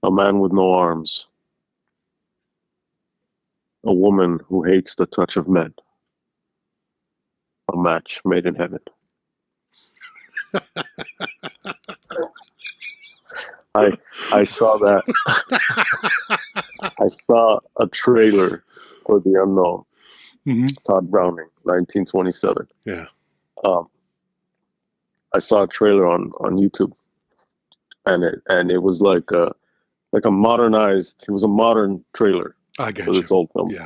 A man with no arms. A woman who hates the touch of men. A match made in heaven. I I saw that. I saw a trailer for The Unknown. Hmm. Tod Browning, 1927. Yeah. Um, I saw a trailer on YouTube, and it was like a modernized. It was a modern trailer I for got you. this old film. Yeah.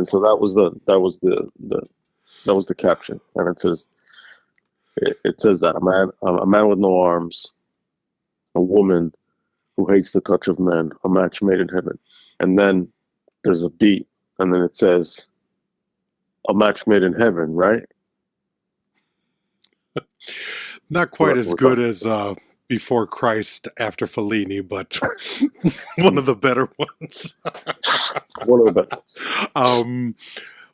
So that was the caption, and it says that a man with no arms, a woman who hates the touch of men, a match made in heaven, and then there's a beat, and then it says a match made in heaven, right? Not So quite that's as what we're good talking as Before Christ After Fellini, but one of the better ones. about. One of the best ones. um,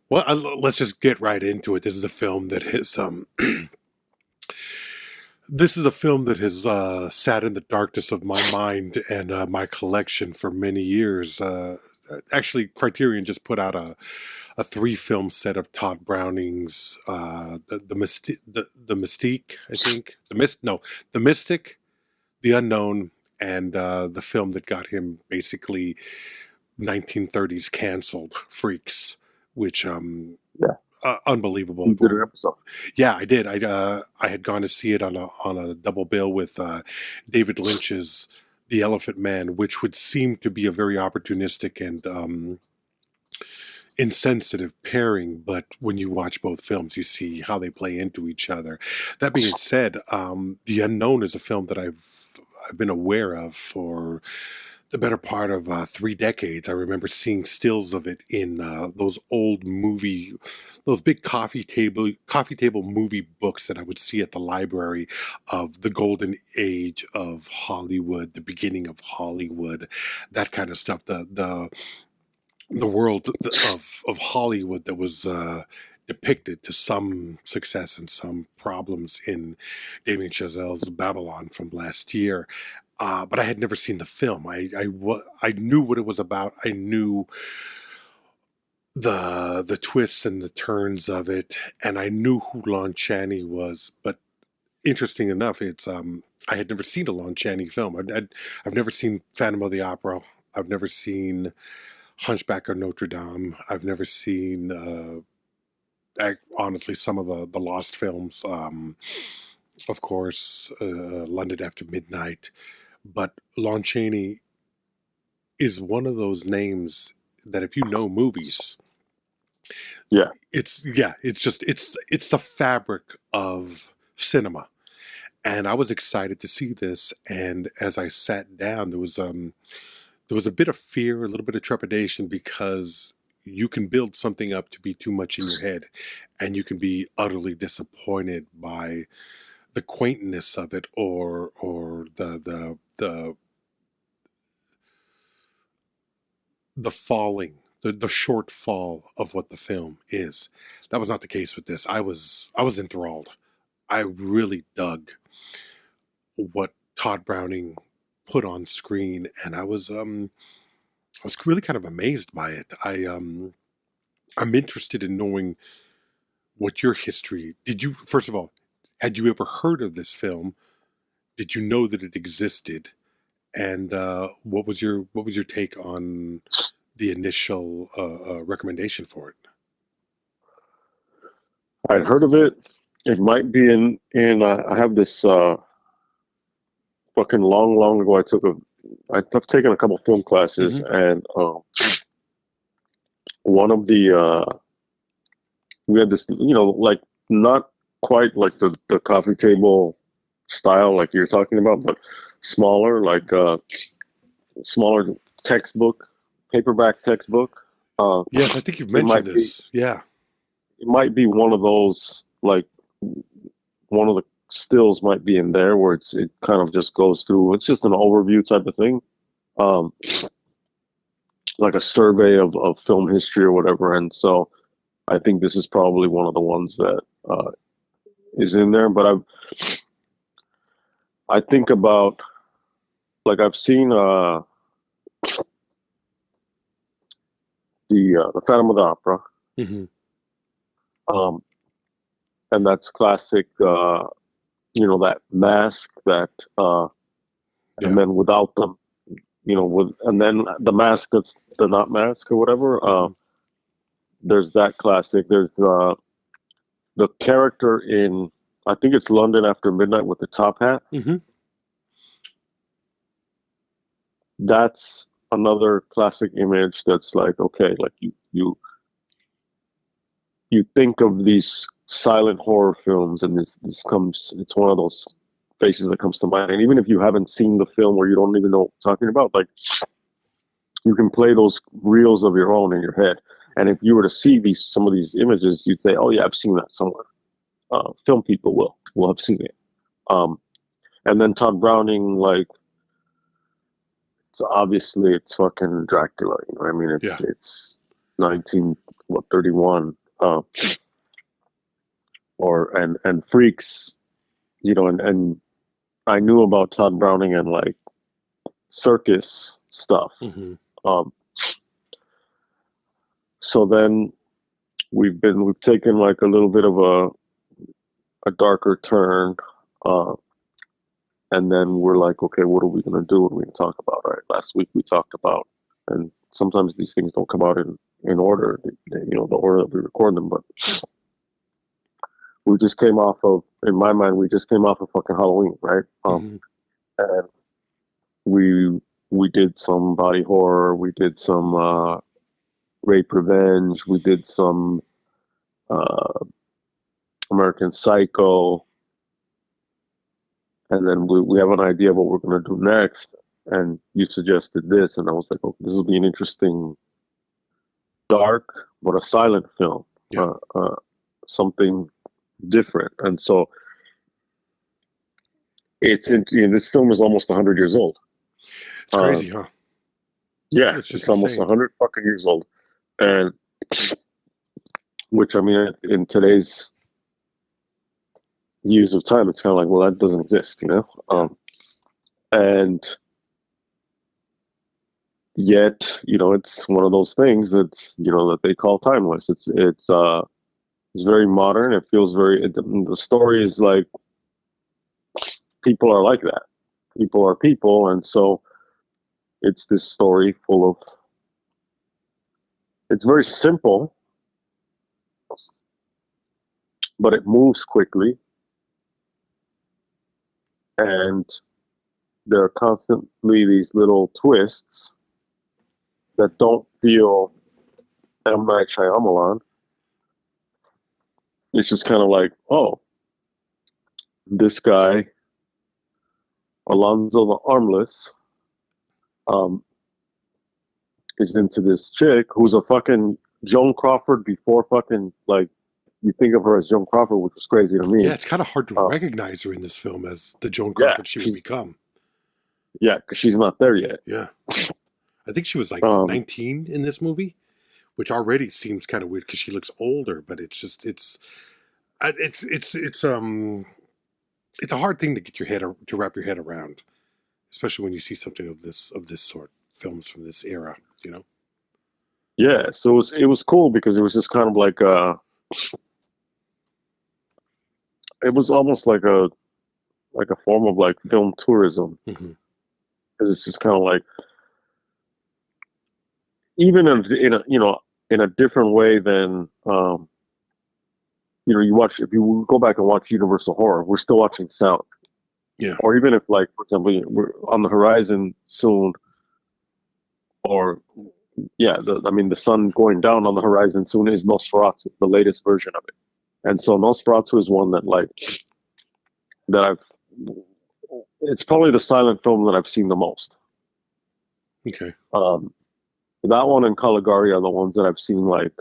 well, let's just get right into it. This is a film that has this is a film that has sat in the darkness of my mind and my collection for many years. Actually, Criterion just put out a three-film set of Tod Browning's the Mystique, I think, the Mystic, the Unknown, and the film that got him basically 1930s canceled, Freaks, which Yeah, unbelievable. you did an episode. Yeah, I did. I had gone to see it on a double bill with David Lynch's The Elephant Man, which would seem to be a very opportunistic and insensitive pairing. But when you watch both films, you see how they play into each other. That being said, The Unknown is a film that I've been aware of for the better part of 3 decades. I remember seeing stills of it in those big coffee table movie books that I would see at the library of the golden age of Hollywood, the beginning of Hollywood, that kind of stuff. The world of Hollywood that was depicted to some success and some problems in Damien Chazelle's Babylon from last year. But I had never seen the film. I knew what it was about. I knew the twists and the turns of it, and I knew who Lon Chaney was. But interesting enough, it's I had never seen a Lon Chaney film. I've never seen Phantom of the Opera. I've never seen Hunchback of Notre Dame. I've never seen, honestly, some of the Lost films. Of course, London After Midnight. But Lon Chaney is one of those names that if you know movies, Yeah, it's the fabric of cinema. And I was excited to see this. And as I sat down, there was a bit of fear, a little bit of trepidation, because you can build something up to be too much in your head, and you can be utterly disappointed by the quaintness of it, or the falling, the shortfall of what the film is. That was not the case with this. I was enthralled. I really dug what Tod Browning put on screen, and I was really kind of amazed by it. I'm interested in knowing what your history. Did you, first of all, had you ever heard of this film? Did you know that it existed? And what was your take on the initial recommendation for it? I'd heard of it. It might be in. I have this fucking long ago. I've taken a couple film classes, Hmm. and one of the we had this, like not quite like the coffee table style like you're talking about, but smaller, like smaller textbook, paperback textbook. Uh, Yes, I think you've it mentioned might be this. Yeah. it might be one of those, like one of the stills might be in there where it kind of just goes through. It's just an overview type of thing, um, like a survey of film history or whatever. And so I think this is probably one of the ones that is in there. But I think about, like, I've seen. the Phantom of the Opera, Mm-hmm. and that's classic. That mask that, Yeah. and then without them, and then the mask that's the not mask or whatever. Mm-hmm. There's that classic. There's the character in, I think it's London After Midnight with the top hat. Mm-hmm. That's another classic image that's like, okay, like you think of these silent horror films, and it's one of those faces that comes to mind. And even if you haven't seen the film or you don't even know what I'm talking about, like, you can play those reels of your own in your head. And if you were to see some of these images, you'd say, "Oh yeah, I've seen that somewhere." Film people will have seen it. And then Tod Browning, like, it's fucking Dracula. I mean, it's 1931, and Freaks, and I knew about Tod Browning and like circus stuff. Mm-hmm. So then we've taken like a little bit of a darker turn, and then we're like, okay, what are we gonna do? What are we gonna talk about? All right, last week we talked about, and sometimes these things don't come out in order, the order that we record them, but we just came off of, in my mind, fucking Halloween, right? Mm-hmm. And we did some body horror, we did some rape revenge, we did some American Psycho, and then we have an idea of what we're going to do next. And you suggested this, and I was like, "Oh, this will be an interesting, dark but a silent film, Yeah. something different." And so this film is almost 100 years old. It's crazy, huh? Yeah, It's just almost insane. 100 fucking years old, and which, I mean, in today's use of time, it's kind of like, well, that doesn't exist, and yet, it's one of those things that's, that they call timeless. It's very modern. It feels the story is like, people are like that. People are people, and so it's this story full of. It's very simple, but it moves quickly, and there are constantly these little twists that don't feel M. Night Shyamalan. It's just kind of like, oh, this guy, Alonzo the Armless, is into this chick who's a fucking Joan Crawford before fucking, like, you think of her as Joan Crawford, which was crazy to me. Yeah, it's kind of hard to recognize her in this film as the Joan Yeah, Crawford she would become. Yeah, because she's not there yet. Yeah. I think she was like 19 in this movie, which already seems kind of weird because she looks older, but it's a hard thing to get to wrap your head around, especially when you see something of this sort, films from this era, Yeah, so it was cool because it was just kind of like it was almost like a form of like film tourism. Mm-hmm. It's just kind of like, even in a different way than you watch, if you go back and watch Universal Horror, we're still watching sound. Yeah. Or even if, like, for example, we're on the horizon soon, or the sun going down on the horizon soon is Nosferatu, the latest version of it. And so Nosferatu is one it's probably the silent film that I've seen the most. Okay. That one and Caligari are the ones that I've seen like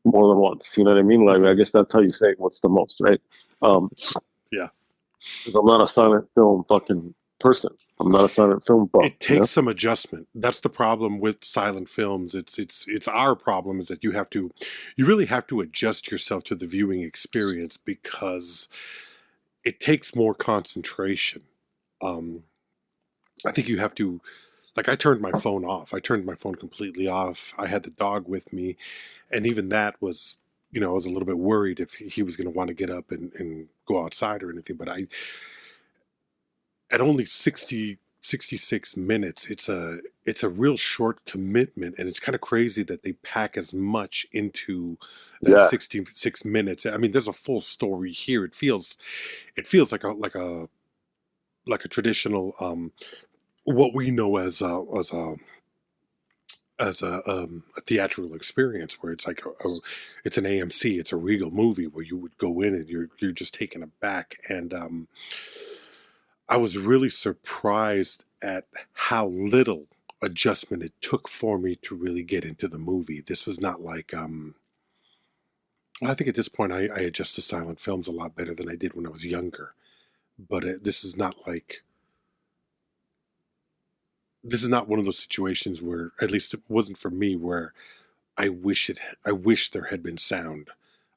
more than once. You know what I mean? Like, I guess that's how you say what's the most, right? Yeah. Because I'm not a silent film fucking person. I'm not a silent film buff. It takes some adjustment. That's the problem with silent films. It's our problem is that you really have to adjust yourself to the viewing experience because it takes more concentration. I think you have to Like, I turned my phone off. I turned my phone completely off. I had the dog with me, and even that was, I was a little bit worried if he was going to want to get up and go outside or anything. But at only 66 minutes, it's a real short commitment, and it's kind of crazy that they pack as much into that Yeah. 66 minutes. I mean, there's a full story here. It feels like a traditional, what we know as a theatrical experience, where it's like it's an AMC, it's a Regal movie where you would go in and you're just taken aback. And I was really surprised at how little adjustment it took for me to really get into the movie. This was not like I think at this point I adjust to silent films a lot better than I did when I was younger. But this is not one of those situations where, at least it wasn't for me, where I wish there had been sound.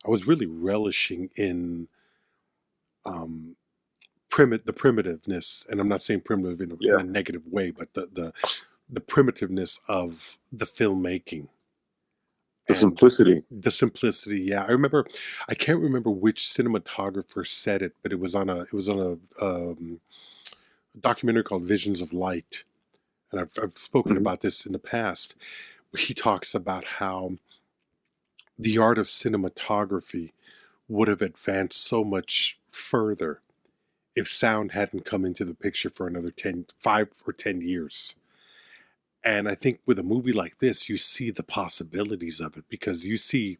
I was really relishing in the primitiveness, and I'm not saying primitive in a negative way, but the primitiveness of the filmmaking. The simplicity. The simplicity, yeah. I can't remember which cinematographer said it, but it was on a documentary called Visions of Light. And I've spoken about this in the past. He talks about how the art of cinematography would have advanced so much further if sound hadn't come into the picture for another 5 or 10 years. And I think with a movie like this, you see the possibilities of it, because you see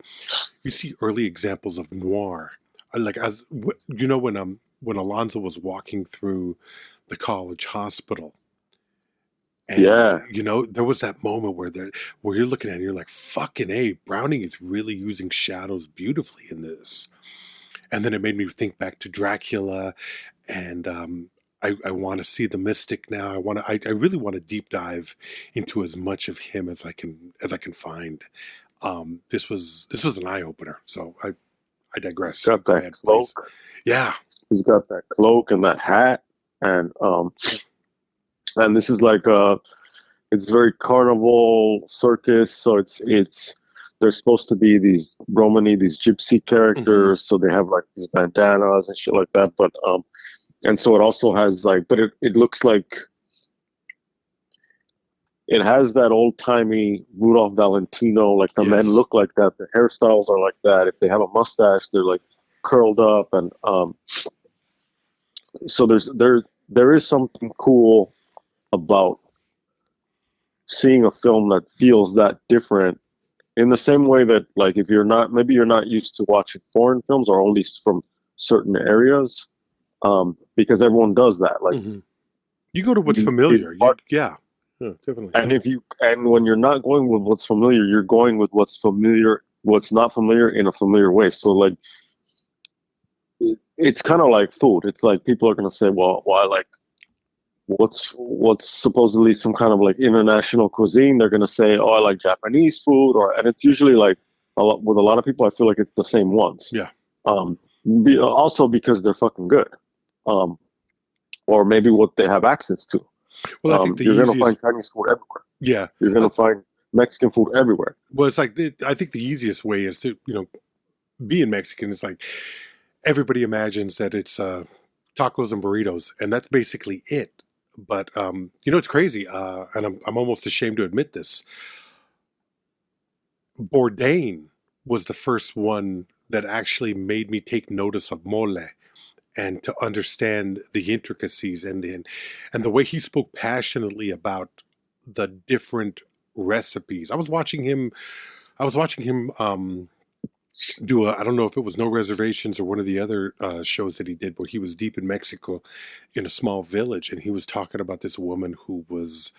early examples of noir. Like, when Alonzo was walking through the college hospital, and there was that moment where you're looking at it and you're like, fucking A, Browning is really using shadows beautifully in this. And then it made me think back to Dracula, and I want to see the Mystic now. I really want to deep dive into as much of him as I can find. This was an eye opener. So I digress. He's got that cloak. Please. Yeah, he's got that cloak and that hat, and this is like it's very carnival circus. So it's there's supposed to be these Romani, these gypsy characters. So they have like these bandanas and shit like that. But and so it also has like, but it looks like it has that old timey Rudolph Valentino, like the men look like that. The hairstyles are like that. If they have a mustache, they're like curled up, and so there is something cool about seeing a film that feels that different, in the same way that, like, if you're not used to watching foreign films, or only from certain areas, because everyone does that. Like, you go to what's familiar. Yeah, definitely. And when you're not going with what's familiar, you're going with what's not familiar in a familiar way. So like, it's kind of like food. It's like people are gonna say, well, I like what's supposedly some kind of like international cuisine. They're gonna say, oh, I like Japanese food, and it's usually like with a lot of people, I feel like it's the same ones. Yeah. Also because they're fucking good, or maybe what they have access to. Well, I think you're gonna find Chinese food everywhere. Yeah. You're gonna find Mexican food everywhere. Well, it's like, I think the easiest way is to, being Mexican is like, everybody imagines that it's tacos and burritos, and that's basically it. But it's crazy, and I'm almost ashamed to admit this. Bourdain was the first one that actually made me take notice of mole, and to understand the intricacies and the way he spoke passionately about the different recipes. I was watching him do I don't know if it was No Reservations or one of the other shows that he did, where he was deep in Mexico in a small village, and he was talking about this woman who was,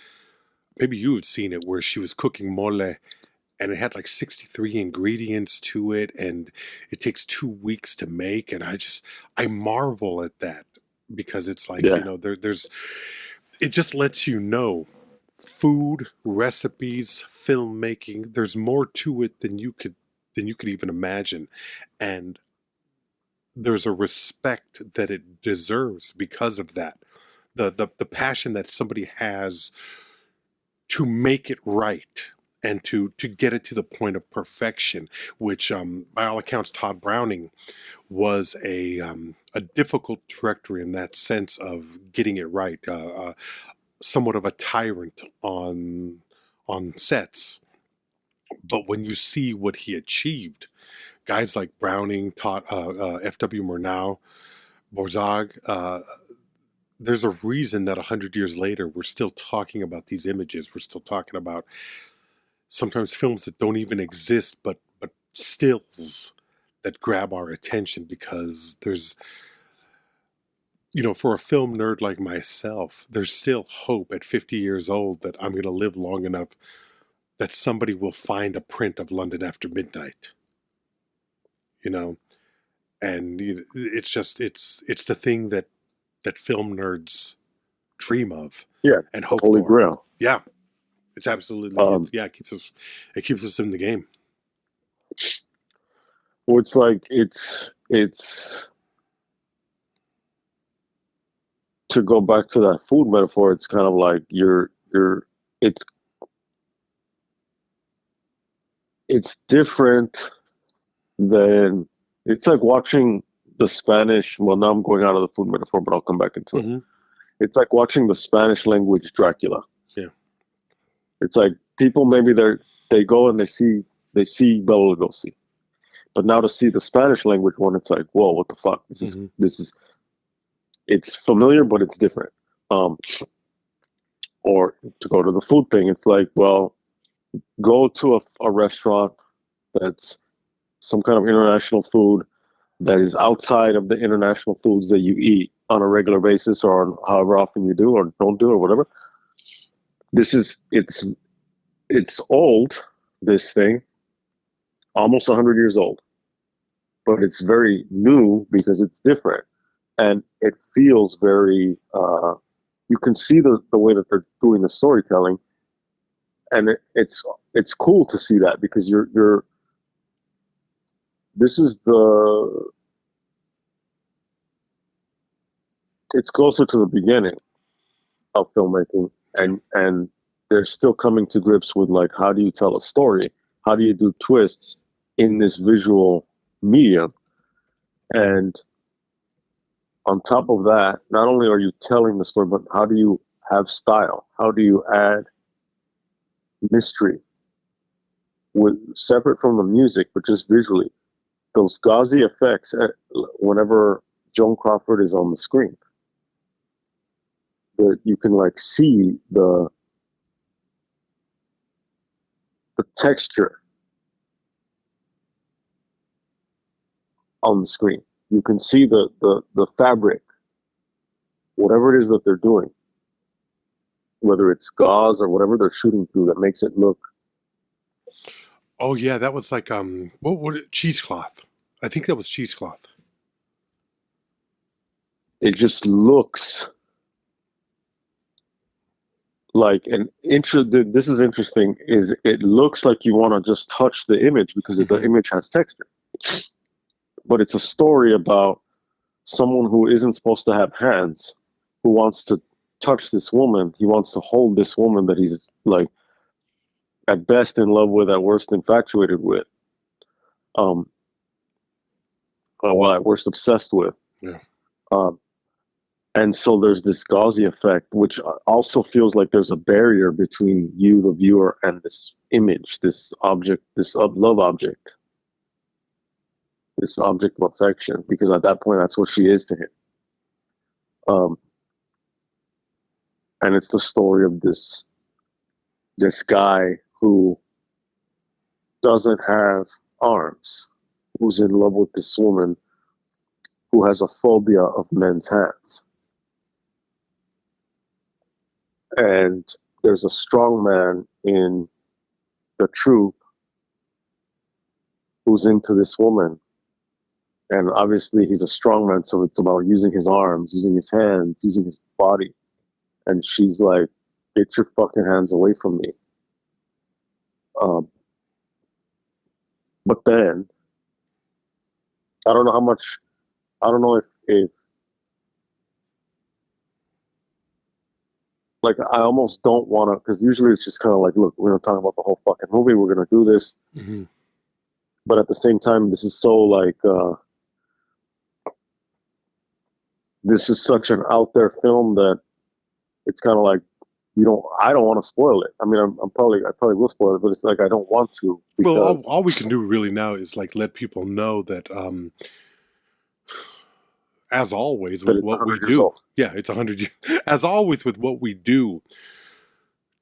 maybe you had seen it, where she was cooking mole, and it had like 63 ingredients to it, and it takes 2 weeks to make. And I marvel at that, because it's like, there's, it just lets you know, food, recipes, filmmaking, there's more to it than you could even imagine. And there's a respect that it deserves because of that. The passion that somebody has to make it right and to get it to the point of perfection, which by all accounts Tod Browning was a difficult director in that sense of getting it right, somewhat of a tyrant on sets. But when you see what he achieved, guys like Browning, F.W. Murnau, Borzag, there's a reason that 100 years later we're still talking about these images. We're still talking about sometimes films that don't even exist, but stills that grab our attention, because there's, for a film nerd like myself, there's still hope at 50 years old that I'm going to live long enough that somebody will find a print of London After Midnight. And it's just it's the thing that film nerds dream of, and hope Holy for. Grail. Yeah, it's absolutely it keeps us in the game. Well, it's like it's to go back to that food metaphor. It's kind of like it's different than, it's like watching the Spanish. Well, now I'm going out of the food metaphor, but I'll come back into it. It's like watching the Spanish language Dracula. Yeah. It's like people, maybe they go and they see Bela Lugosi, but now to see the Spanish language one, it's like, whoa, what the fuck? This is it's familiar, but it's different. Or to go to the food thing, it's like, well, go to a restaurant that's some kind of international food that is outside of the international foods that you eat on a regular basis, or on however often you do or don't do or whatever. It's old, this thing, almost 100 years old, but it's very new because it's different, and it feels very, you can see the way that they're doing the storytelling, and it's cool to see that, because it's closer to the beginning of filmmaking, and they're still coming to grips with, like, how do you tell a story? How do you do twists in this visual medium? And on top of that, not only are you telling the story, but how do you have style? How do you add mystery separate from the music, but just visually? Those gauzy effects whenever Joan Crawford is on the screen, that you can, like, see the texture on the screen. You can see the fabric, whatever it is that they're doing, whether it's gauze or whatever they're shooting through, that makes it look. Oh yeah, that was like cheesecloth. I think that was cheesecloth. It just looks like this is interesting, is it looks like you want to just touch the image because the image has texture. But it's a story about someone who isn't supposed to have hands, who wants to touch this woman. He wants to hold this woman that he's, like, at best in love with, at worst infatuated with, well, at worst obsessed with. Yeah. And so there's this gauzy effect, which also feels like there's a barrier between you, the viewer, and this image, this object, this love object, this object of affection, because at that point, that's what she is to him. And it's the story of this guy who doesn't have arms, who's in love with this woman who has a phobia of men's hands. And there's a strong man in the troupe who's into this woman. And obviously he's a strong man, so it's about using his arms, using his hands, using his body. And she's like, get your fucking hands away from me. But then, I don't know if like I almost don't want to, because usually it's just kind of like, look, we're going to talk about the whole fucking movie. We're going to do this. Mm-hmm. But at the same time, this is so like, this is such an out there film that it's kind of like, I don't want to spoil it. I mean, I probably will spoil it, but it's like, I don't want to. Well, Because all we can do really now is like let people know that, as always with it's what we 100 years do, old. yeah, it's 100 years. As always with what we do,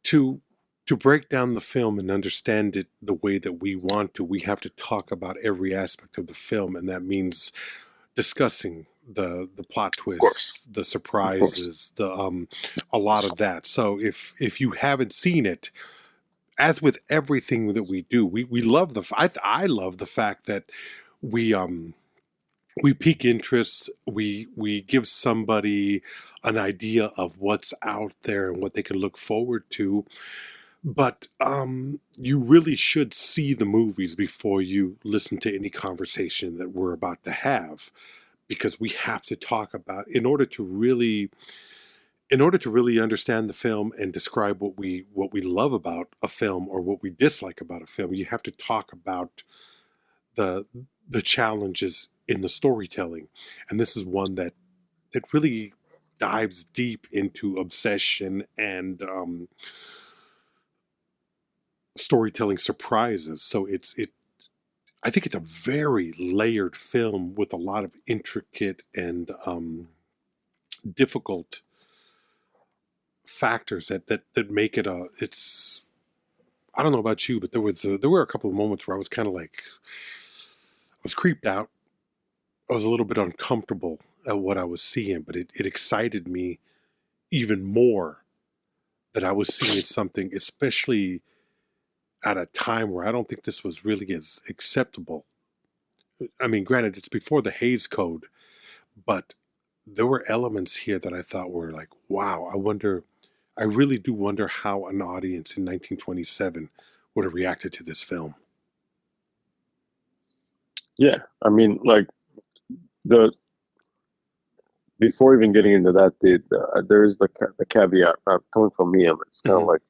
to break down the film and understand it the way that we want to, we have to talk about every aspect of the film, and that means discussing the plot twists, the surprises, the a lot of that. So if you haven't seen it, as with everything that we do, we love I love the fact that we pique interest, we give somebody an idea of what's out there and what they can look forward to. But you really should see the movies before you listen to any conversation that we're about to have, because we have to talk about, in order to really understand the film and describe what we love about a film or what we dislike about a film. You have to talk about the challenges in the storytelling, and this is one that really dives deep into obsession and storytelling surprises. So I think it's a very layered film with a lot of intricate and difficult factors that make it it's, I don't know about you, but there were a couple of moments where I was kind of like, I was creeped out. I was a little bit uncomfortable at what I was seeing, but it excited me even more that I was seeing something, especially at a time where I don't think this was really as acceptable. I mean, granted, it's before the Hays Code, but there were elements here that I thought were like, wow, I really do wonder how an audience in 1927 would have reacted to this film. Yeah, I mean, like before even getting into that, there is the caveat coming from me. It's kind of like,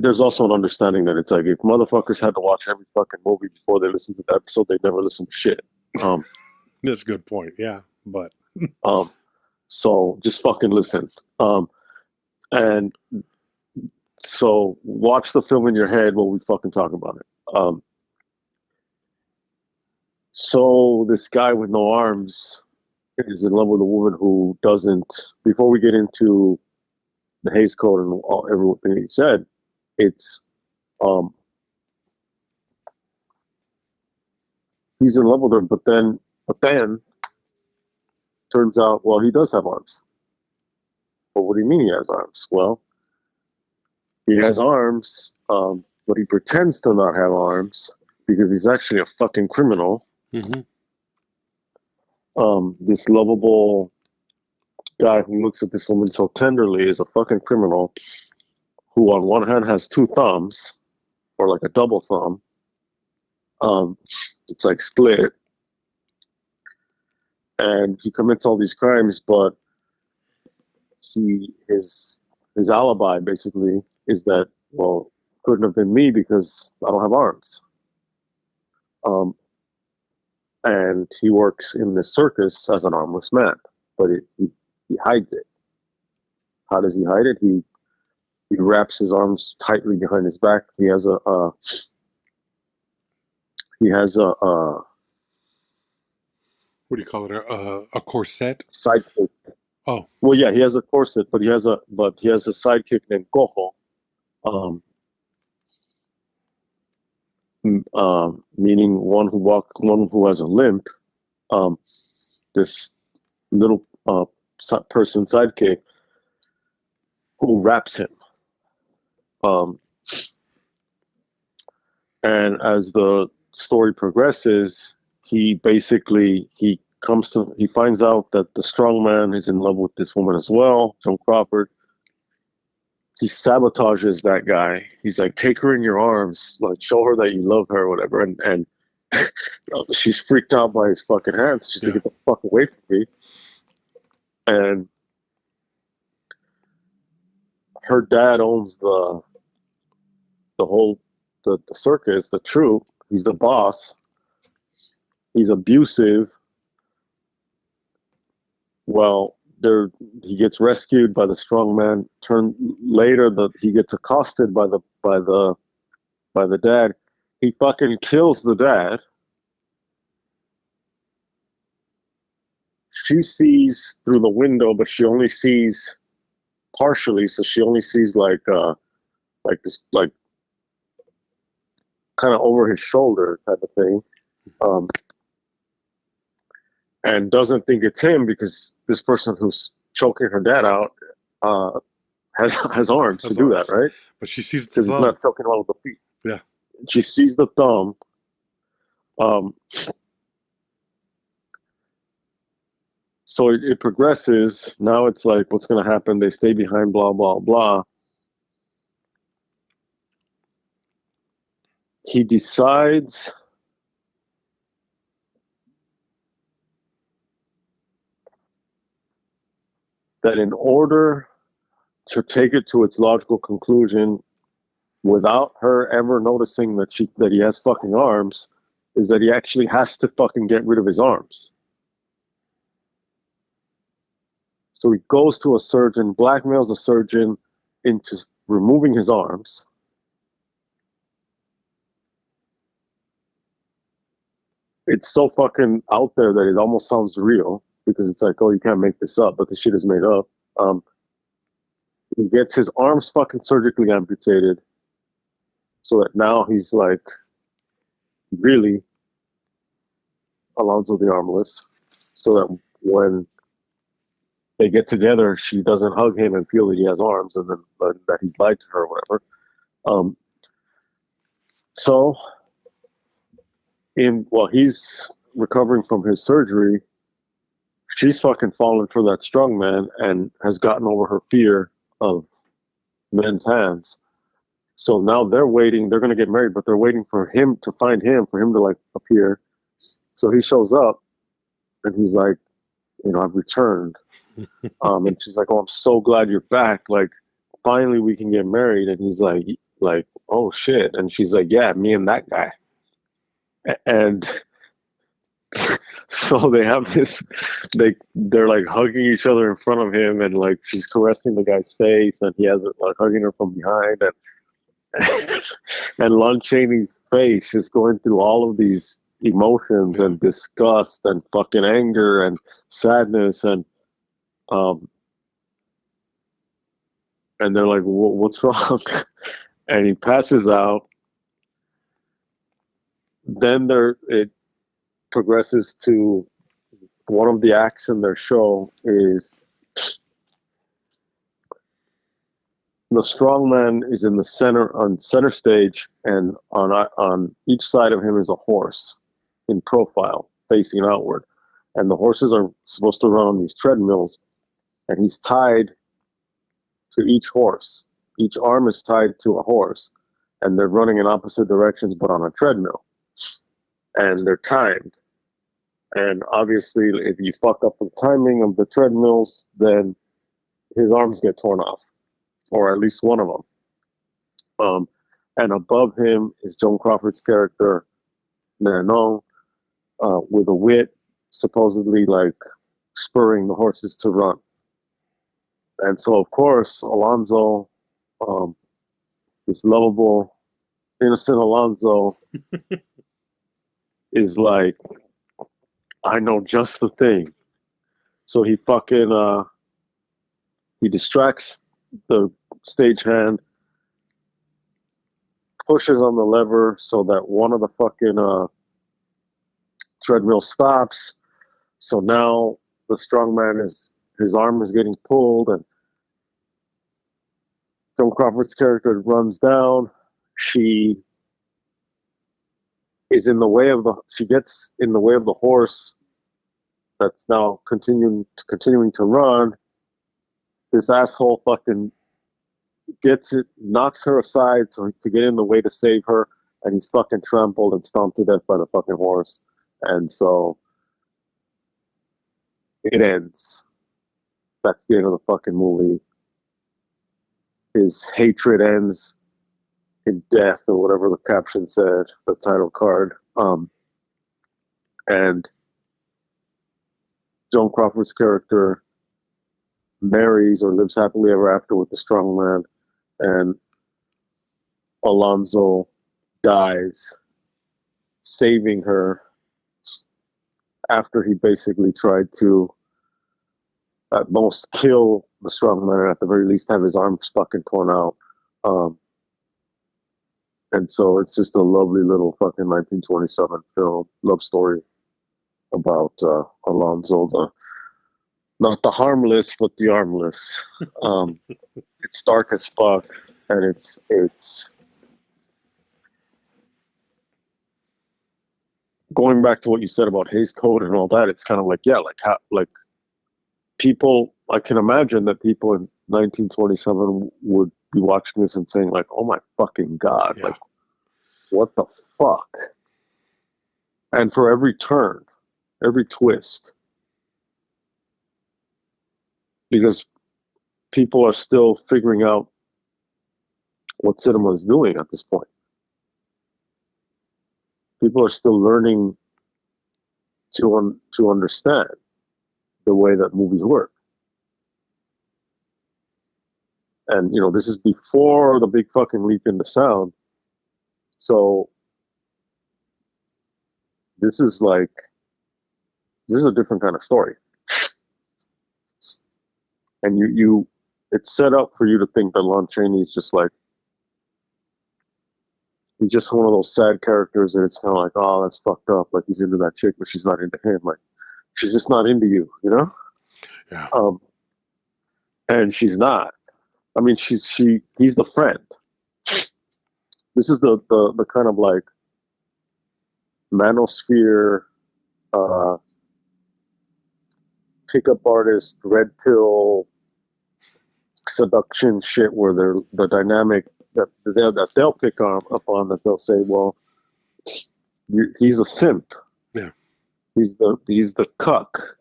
there's also an understanding that it's like, if motherfuckers had to watch every fucking movie before they listen to the episode, they'd never listen to shit. That's a good point. Yeah, but so just fucking listen. And so watch the film in your head while we fucking talk about it. So this guy with no arms is in love with a woman who doesn't. Before we get into the Hays Code and everything he said, it's he's in love with her, but then turns out, well, he does have arms. But what do you mean he has arms? Well, he has arms, but he pretends to not have arms because he's actually a fucking criminal. Mm-hmm. This lovable guy who looks at this woman so tenderly is a fucking criminal who on one hand has two thumbs, or like a double thumb. It's like split. And he commits all these crimes, but his alibi basically is that, well, couldn't have been me because I don't have arms. And he works in this circus as an armless man, but he hides it. How does he hide it? He wraps his arms tightly behind his back. He has a what do you call it? A corset? Sidekick. Oh, well, yeah, he has a corset, but he has a sidekick named Cojo, meaning one who has a limp. This little person sidekick who wraps him. And as the story progresses, he finds out that the strong man is in love with this woman as well, Joan Crawford. He sabotages that guy. He's like, take her in your arms, like show her that you love her or whatever. And she's freaked out by his fucking hands. She's like, get the fuck away from me. And her dad owns the whole the circus, the troupe. He's the boss. He's abusive. Well, he gets rescued by the strong man. He gets accosted by the dad. He fucking kills the dad. She sees through the window, but she only sees partially. So she only sees like this, like kind of over his shoulder type of thing, and doesn't think it's him because this person who's choking her dad out has arms to do that, right? But she sees the because thumb. he's not choking her out with the feet. Yeah. She sees the thumb. So it progresses. Now it's like, what's going to happen? They stay behind, blah, blah, blah. He decides that in order to take it to its logical conclusion without her ever noticing that he has fucking arms, is that he actually has to fucking get rid of his arms. So he goes to a surgeon, blackmails a surgeon into removing his arms. It's so fucking out there that it almost sounds real, because it's like, oh, you can't make this up, but the shit is made up. He gets his arms fucking surgically amputated, so that now he's like really Alonzo the Armless, so that when they get together, she doesn't hug him and feel that he has arms and then that he's lied to her or whatever. So while he's recovering from his surgery, she's fucking fallen for that strong man and has gotten over her fear of men's hands. So now they're waiting. They're going to get married, but they're waiting for him to find him, for him to like appear. So he shows up and he's like, I've returned. And she's like, oh, I'm so glad you're back. Like, finally we can get married. And he's like, oh shit. And she's like, yeah, me and that guy. And so they have this, they're like hugging each other in front of him, and like she's caressing the guy's face, and he has it like hugging her from behind, and Lon Chaney's face is going through all of these emotions and disgust and fucking anger and sadness, and they're like, what's wrong? And he passes out. Then it progresses to one of the acts in their show is the strongman is in the center stage, and on each side of him is a horse in profile facing outward, and the horses are supposed to run on these treadmills, and he's tied to each horse. Each arm is tied to a horse, and they're running in opposite directions but on a treadmill, and they're timed. And obviously, if you fuck up the timing of the treadmills, then his arms get torn off, or at least one of them. And above him is Joan Crawford's character, Nanon, with a whip, supposedly like spurring the horses to run. And so, of course, Alonzo, this lovable, innocent Alonzo, is like, I know just the thing. So he fucking, he distracts the stagehand, pushes on the lever so that one of the fucking treadmill stops. So now the strongman his arm is getting pulled, and Joan Crawford's character runs down. She gets in the way of the horse that's now continuing to run. This asshole fucking gets it, knocks her aside to get in the way to save her, and he's fucking trampled and stomped to death by the fucking horse. And so it ends. That's the end of the fucking movie. his hatred ends in death, or whatever the caption said, the title card. And Joan Crawford's character marries or lives happily ever after with the strong man, and Alonzo dies, saving her after he basically tried to, at most, kill the strong man, and at the very least have his arms fucking torn out. And so it's just a lovely little fucking 1927 film, love story about Alonzo, not the harmless, but the armless. It's dark as fuck, and it's going back to what you said about Hays Code and all that. It's kind of like, yeah, like people. I can imagine that people in 1927 would be watching this and saying like, "Oh my fucking god!" Yeah. Like, what the fuck? And for every turn, every twist, because people are still figuring out what cinema is doing at this point. People are still learning to understand the way that movies work. And, you know, this is before the big fucking leap into sound. So this is a different kind of story. And it's set up for you to think that Lon Chaney is just like, he's just one of those sad characters that it's kind of like, oh, that's fucked up. Like, he's into that chick, but she's not into him. Like, she's just not into you, you know? Yeah. And she's not. I mean, he's the friend. This is the kind of like manosphere, pickup artist, red pill seduction shit, where the dynamic that they'll pick up on, that they'll say, well, he's a simp. Yeah. He's the cuck.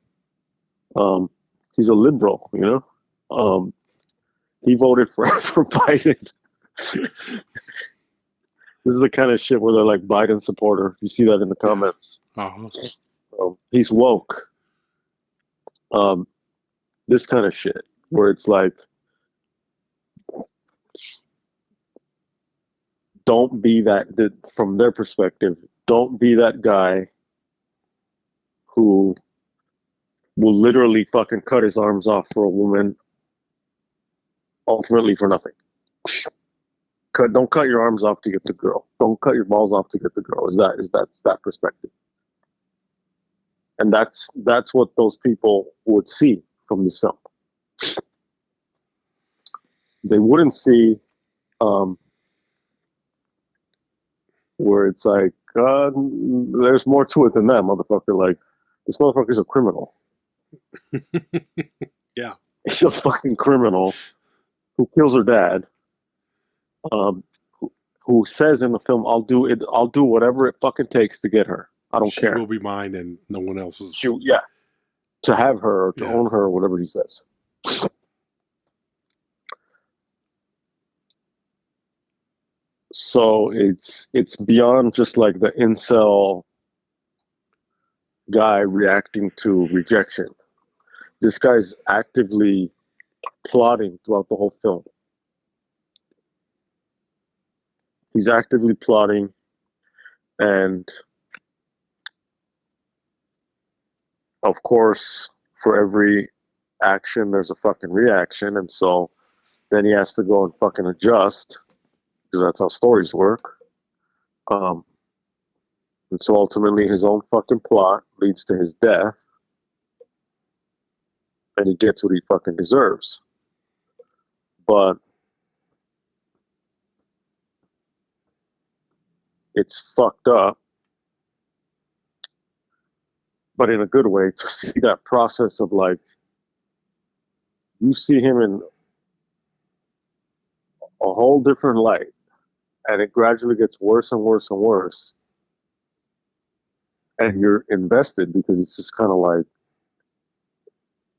He's a liberal, you know. He voted for Biden. This is the kind of shit where they're like Biden supporter. You see that in the comments. Uh-huh. So he's woke. This kind of shit where it's like, don't be from their perspective, don't be that guy who will literally fucking cut his arms off for a woman, ultimately for nothing. Don't cut your arms off to get the girl. Don't cut your balls off to get the girl. Is that perspective? And that's what those people would see from this film. They wouldn't see where it's like, there's more to it than that, motherfucker. Like, this motherfucker's a criminal. Yeah. He's a fucking criminal who kills her dad. Who says in the film, I'll do whatever it fucking takes to get her. I don't care. She will be mine and no one else's. To have her, or to own her, or whatever he says. So it's beyond just like the incel guy reacting to rejection. This guy's actively plotting throughout the whole film. He's actively plotting, and of course, for every action, there's a fucking reaction, and so then he has to go and fucking adjust, because that's how stories work. And so ultimately, his own fucking plot leads to his death, and he gets what he fucking deserves. But it's fucked up, but in a good way, to see that process of like, you see him in a whole different light, and it gradually gets worse and worse and worse, and you're invested, because it's just kind of like,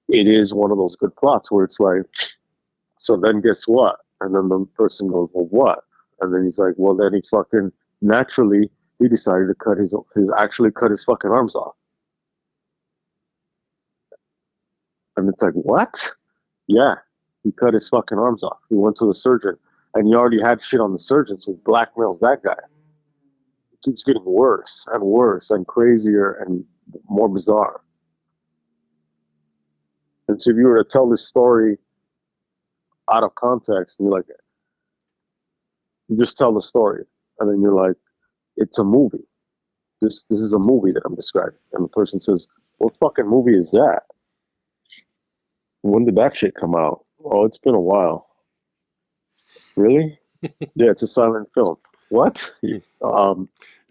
it is one of those good plots where it's like, so then guess what? And then the person goes, well, what? And then he's like, well, then he fucking naturally he decided to cut his actually cut his fucking arms off. And it's like, what? Yeah, he cut his fucking arms off. He went to the surgeon, and he already had shit on the surgeon, so he blackmails that guy. It keeps getting worse and worse and crazier and more bizarre. And so if you were to tell this story out of context, and you're like, you just tell the story, and then you're like, it's a movie. This is a movie that I'm describing. And the person says, what fucking movie is that? When did that shit come out? Oh, it's been a while. Really? Yeah, it's a silent film. What? I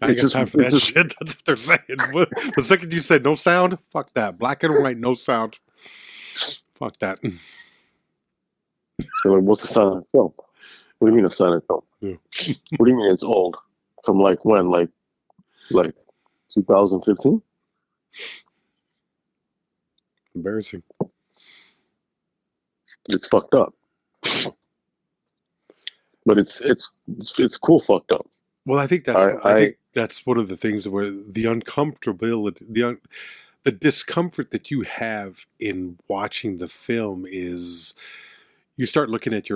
ain't got time for that shit. That's what they're saying. The second you said no sound, fuck that. Black and white, no sound. Fuck that. So like, what's a silent film? What do you mean a silent film? Yeah. What do you mean it's old? From like when? Like 2015? Embarrassing. It's fucked up. But it's cool fucked up. Well, I think I think that's one of the things where the uncomfortability, the discomfort that you have in watching the film is you start looking at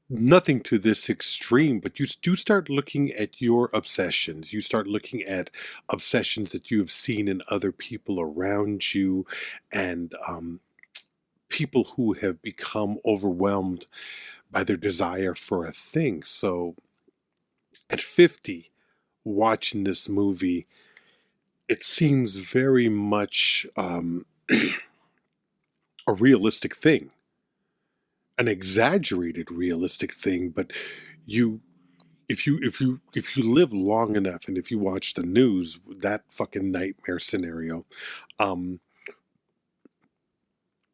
nothing to this extreme, but you do start looking at your obsessions. You start looking at obsessions that you have seen in other people around you, and people who have become overwhelmed by their desire for a thing. So at 50, watching this movie, it seems very much a realistic thing, an exaggerated realistic thing. But if you live long enough, and if you watch the news, that fucking nightmare scenario,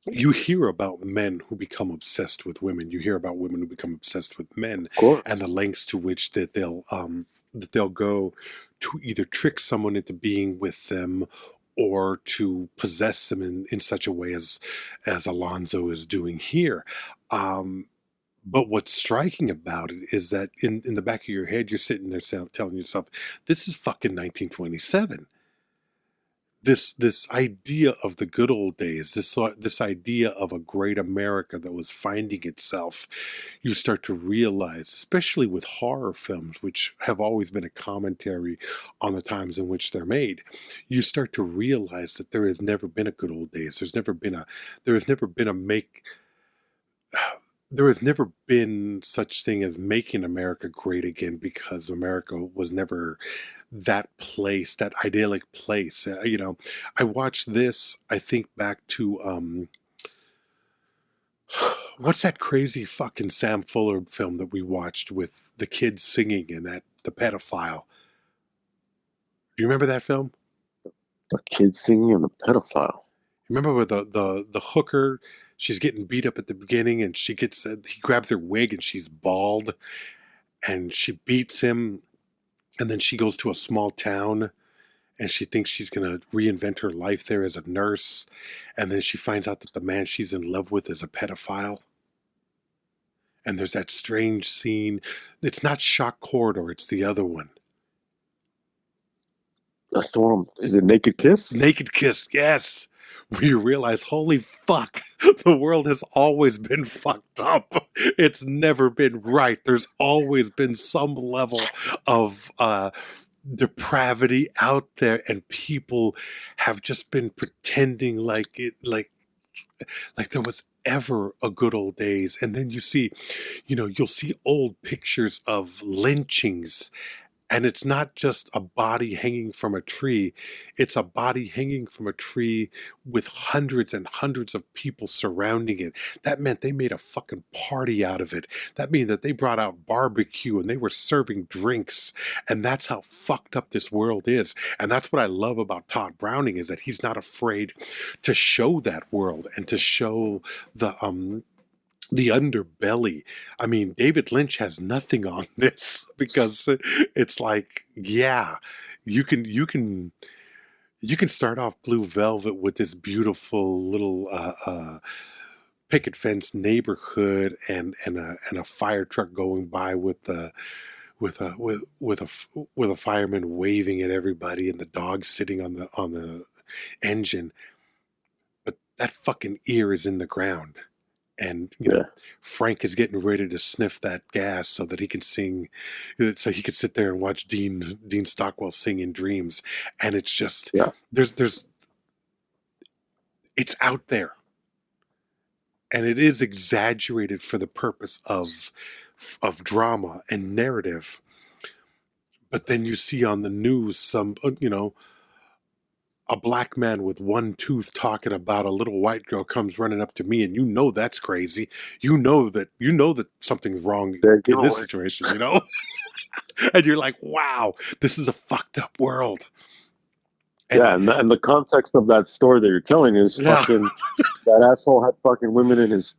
you hear about men who become obsessed with women. You hear about women who become obsessed with men, and the lengths to which that they'll go to either trick someone into being with them or to possess them in such a way as Alonzo is doing here. But what's striking about it is that in the back of your head, you're sitting there telling yourself, this is fucking 1927. This idea of the good old days, this idea of a great America that was finding itself, you start to realize, especially with horror films, which have always been a commentary on the times in which they're made, you start to realize that there has never been a good old days. There has never been such thing as making America great again, because America was never that place, that idyllic place. I watched this, I think back to, what's that crazy fucking Sam Fuller film that we watched with the kids singing and the pedophile? Do you remember that film? The kids singing and the pedophile. Remember with the hooker, she's getting beat up at the beginning, and he grabs her wig and she's bald, and she beats him. And then she goes to a small town, and she thinks she's going to reinvent her life there as a nurse. And then she finds out that the man she's in love with is a pedophile. And there's that strange scene. It's not Shock Corridor, it's the other one. That's the one. Is it Naked Kiss? Naked Kiss, yes. Where you realize, holy fuck, the world has always been fucked up. It's never been right. There's always been some level of depravity out there, and people have just been pretending like there was ever a good old days. And then you'll see old pictures of lynchings. And it's not just a body hanging from a tree. It's a body hanging from a tree with hundreds and hundreds of people surrounding it. That meant they made a fucking party out of it. That means that they brought out barbecue and they were serving drinks. And that's how fucked up this world is. And that's what I love about Tod Browning, is that he's not afraid to show that world and to show the underbelly. I mean, David Lynch has nothing on this, because it's like, yeah, you can start off Blue Velvet with this beautiful little picket fence neighborhood and a fire truck going by with a fireman waving at everybody and the dog sitting on the engine. But that fucking ear is in the ground. And, Yeah. Frank is getting ready to sniff that gas so that he can sing, so he could sit there and watch Dean Stockwell sing in dreams. And it's just, Yeah. it's out there. And it is exaggerated for the purpose of drama and narrative. But then you see on the news some, a black man with one tooth talking about a little white girl comes running up to me, and that's crazy. You know that something's wrong in this situation, And you're like, wow, this is a fucked up world. And the context of that story that you're telling is fucking that asshole had fucking women in his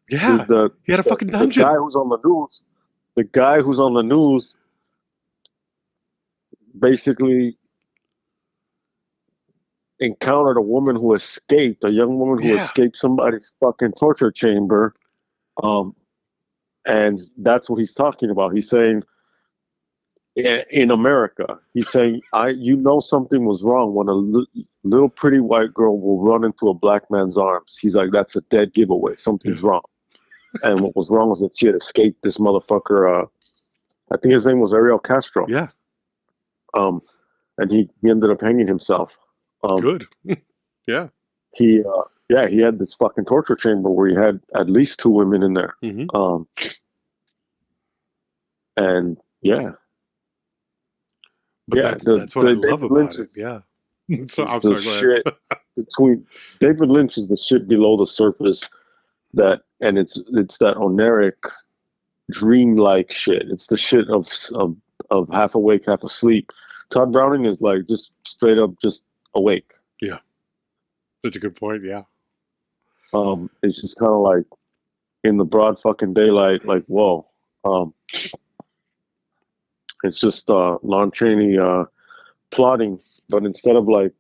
he had a fucking dungeon. The guy who's on the news basically encountered a woman who escaped, a young woman who escaped somebody's fucking torture chamber, and that's what he's talking about. He's saying, in America, he's saying, something was wrong when a little pretty white girl will run into a black man's arms. He's like, that's a dead giveaway. Something's wrong. And what was wrong was that she had escaped this motherfucker. I think his name was Ariel Castro. Yeah. And he ended up hanging himself. Good. Yeah. He had this fucking torture chamber where he had at least 2 women in there. Mm-hmm. And yeah. But that's what I love about it. Yeah. So I'm sorry. Shit between David Lynch is the shit below the surface and it's that oniric, dreamlike shit. It's the shit of half awake, half asleep. Tod Browning is like just straight up just awake. Yeah. That's a good point, yeah. It's just kind of like in the broad fucking daylight, like, whoa. It's just Lon Chaney plotting, but instead of like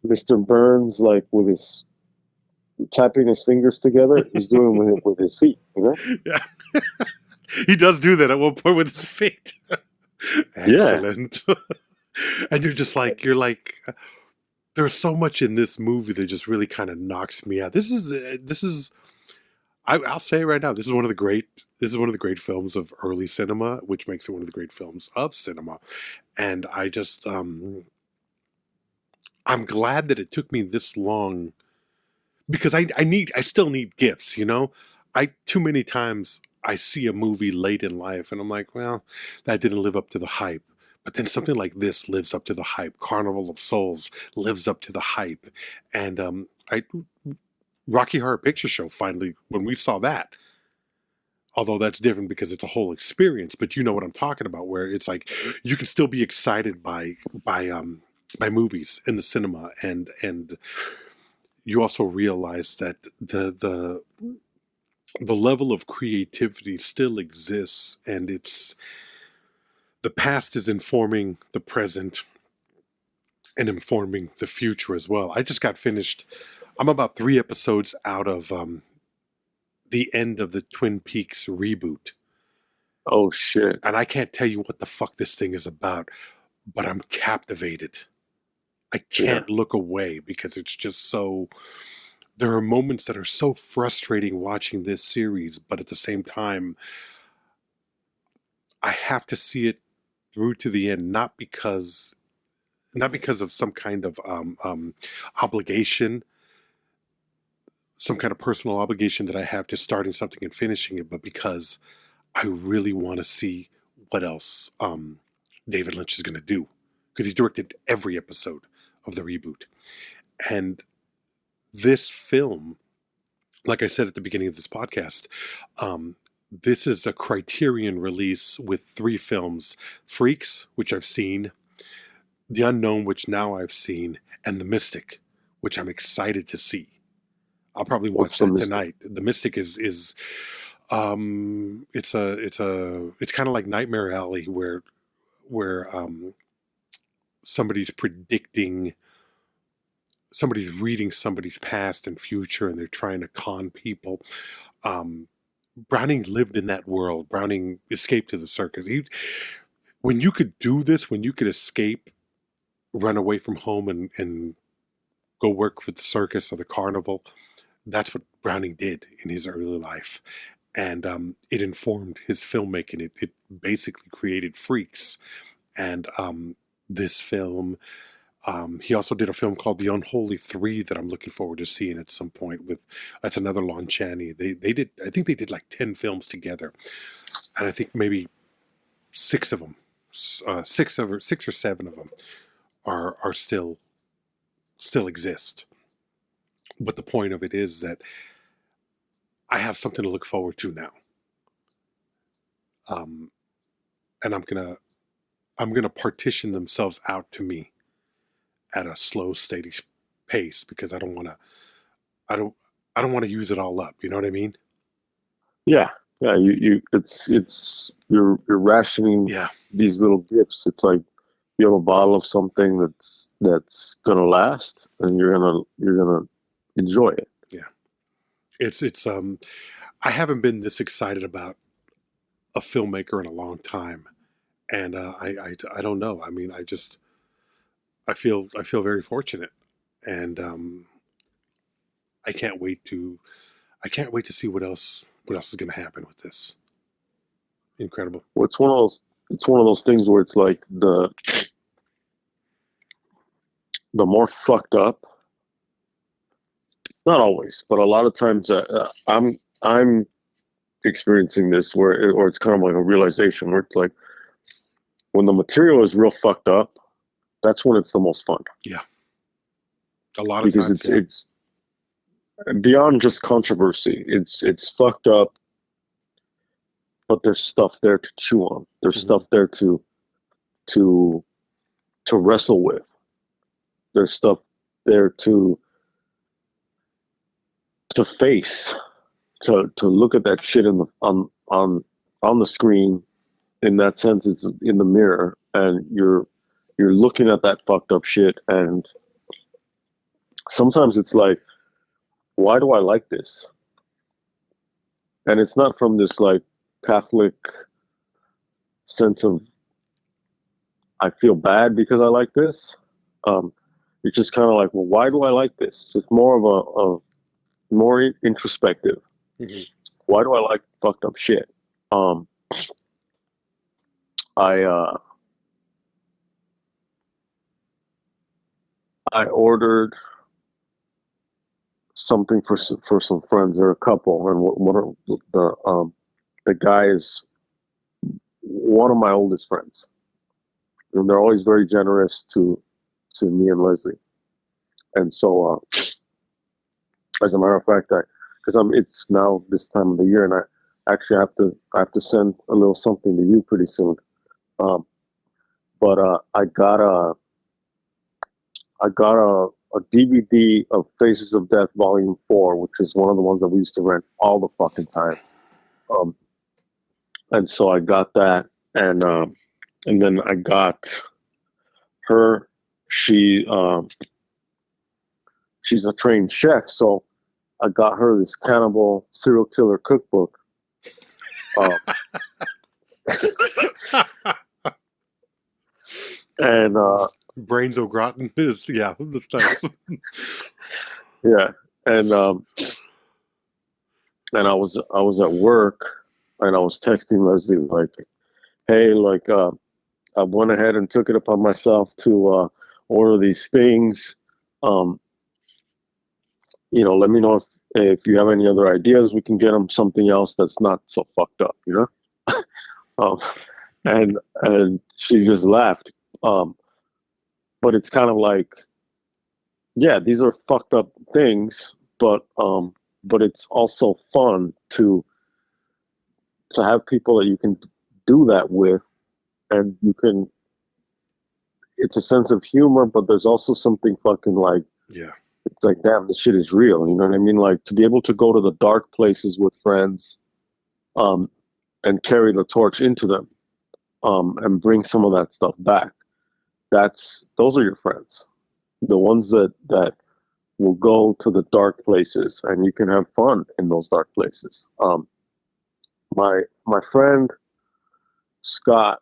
Mr. Burns, like with his tapping his fingers together, he's doing it with his feet, Yeah. He does do that at one point with his feet. Excellent. Yeah. And you're like, there's so much in this movie that just really kind of knocks me out. This is, I'll say it right now. This is one of the great films of early cinema, which makes it one of the great films of cinema. And I just, I'm glad that it took me this long, because I still need gifts, too many times I see a movie late in life and I'm like, well, that didn't live up to the hype. But then something like this lives up to the hype. Carnival of Souls lives up to the hype. And Rocky Horror Picture Show, finally, when we saw that, although that's different because it's a whole experience, but you know what I'm talking about, where it's like you can still be excited by movies in the cinema, and you also realize that the level of creativity still exists, and the past is informing the present and informing the future as well. I just got finished. I'm about 3 episodes out of the end of the Twin Peaks reboot. Oh, shit. And I can't tell you what the fuck this thing is about, but I'm captivated. I can't look away because it's just so... There are moments that are so frustrating watching this series, but at the same time, I have to see it through to the end, not because of some kind of obligation, some kind of personal obligation that I have to starting something and finishing it, but because I really want to see what else David Lynch is going to do, because he directed every episode of the reboot. And this film, like I said at the beginning of this podcast, this is a Criterion release with 3 films: Freaks, which I've seen, The Unknown, which now I've seen, and The Mystic, which I'm excited to see. I'll probably watch that tonight. The Mystic is it's kind of like Nightmare Alley, where somebody's predicting somebody's reading somebody's past and future, and they're trying to con people. Um, Browning lived in that world. Browning escaped to the circus. When you could do this, when you could escape, run away from home, and go work for the circus or the carnival, that's what Browning did in his early life. And it informed his filmmaking. It basically created Freaks. And this film, he also did a film called The Unholy Three that I'm looking forward to seeing at some point. That's another Lon Chaney. They did, I think they did like 10 films together, and I think maybe 6 of them, 6 or 7 of them are still exist. But the point of it is that I have something to look forward to now, and I'm gonna partition themselves out to me at a slow, steady pace, because I don't want to use it all up. You know what I mean? Yeah, yeah. You're rationing Yeah, these little gifts. It's like you have a bottle of something that's gonna last, and you're gonna enjoy it. yeah. It's I haven't been this excited about a filmmaker in a long time, and I don't know. I mean, I feel very fortunate, and I can't wait to see what else is going to happen with this. Incredible. Well, it's one of those things where it's like the more fucked up. Not always, but a lot of times I'm experiencing this or it's kind of like a realization where it's like when the material is real fucked up, that's when it's the most fun. Yeah, a lot of because times, it's beyond just controversy. It's fucked up, but there's stuff there to chew on. There's stuff there to wrestle with. There's stuff there to face, to look at that shit on the screen. In that sense, it's in the mirror, and you're looking at that fucked up shit, and sometimes it's like, why do I like this? And it's not from this like Catholic sense of I feel bad because I like this. It's just kind of like, well, why do I like this? Just more of a more introspective. Mm-hmm. Why do I like fucked up shit? I ordered something for some friends. They're a couple, and one of the guy is one of my oldest friends, and they're always very generous to me and Leslie. And so, as a matter of fact, it's now this time of the year, and I actually have to send a little something to you pretty soon. But I got a DVD of Faces of Death Volume 4, which is one of the ones that we used to rent all the fucking time. And so I got that, and then I got her. She's a trained chef, so I got her this cannibal serial killer cookbook. And brains au gratin is that's nice. Yeah, and I was at work, and I was texting Leslie like, hey, like I went ahead and took it upon myself to order these things. Let me know if you have any other ideas. We can get them something else that's not so fucked up, and she just laughed. But it's kind of like, yeah, these are fucked up things, but it's also fun to have people that you can do that with, and it's a sense of humor, but there's also something fucking like, it's like, damn, this shit is real. You know what I mean? Like, to be able to go to the dark places with friends, and carry the torch into them, and bring some of that stuff back. Those are your friends. The ones that will go to the dark places, and you can have fun in those dark places. My friend Scott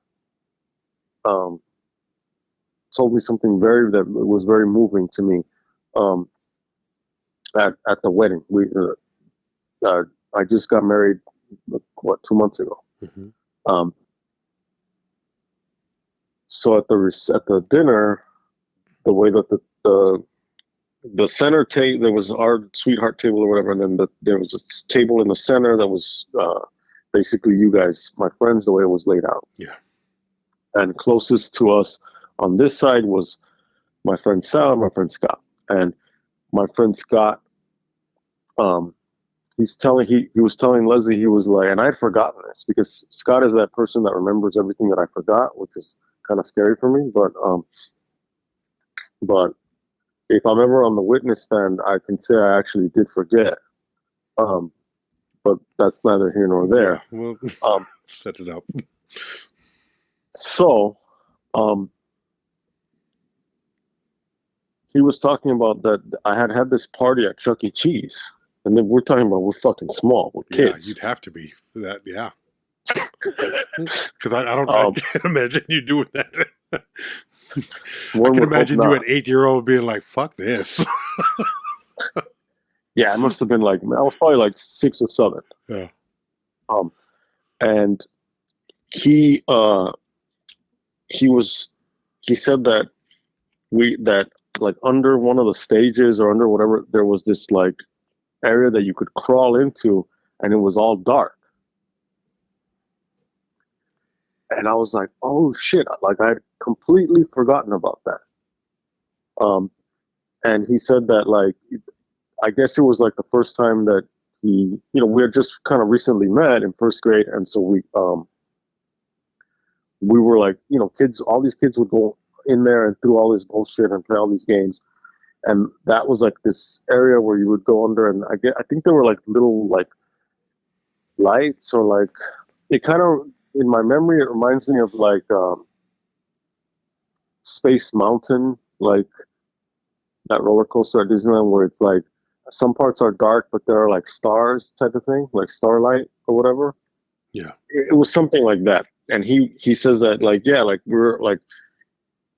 told me something that was very moving to me at the wedding. I just got married 2 months ago. Mm-hmm. So at the dinner, the way that the center table, there was our sweetheart table or whatever, and then there was a table in the center that was basically you guys, my friends, the way it was laid out. Yeah. And closest to us on this side was my friend Sal and my friend Scott. And my friend Scott, he was telling Leslie, he was like, and I'd forgotten this because Scott is that person that remembers everything that I forgot, which is kind of scary for me. But if I'm ever on the witness stand, I can say I actually did forget. But that's neither here nor there. Yeah, well, set it up. So, he was talking about that I had this party at Chuck E. Cheese. And then we're talking about we're fucking small. We're kids. Yeah, you'd have to be for that, yeah. Because I can't imagine you doing that. I can imagine you at 8-year-old being like, fuck this. Yeah, I must have been like, I was probably like 6 or 7. Yeah. And he said that like under one of the stages or under whatever, there was this like area that you could crawl into, and it was all dark. And I was like, oh shit, like I'd completely forgotten about that. And he said that like, I guess it was like the first time that we had just kind of recently met in first grade. And so we were like, kids, all these kids would go in there and do all this bullshit and play all these games. And that was like this area where you would go under, and I think there were like little like lights, or like it kind of, in my memory, it reminds me of like Space Mountain, like that roller coaster at Disneyland, where it's like some parts are dark, but there are like stars type of thing, like starlight or whatever. Yeah, it was something like that. And he says that like, yeah, like we're like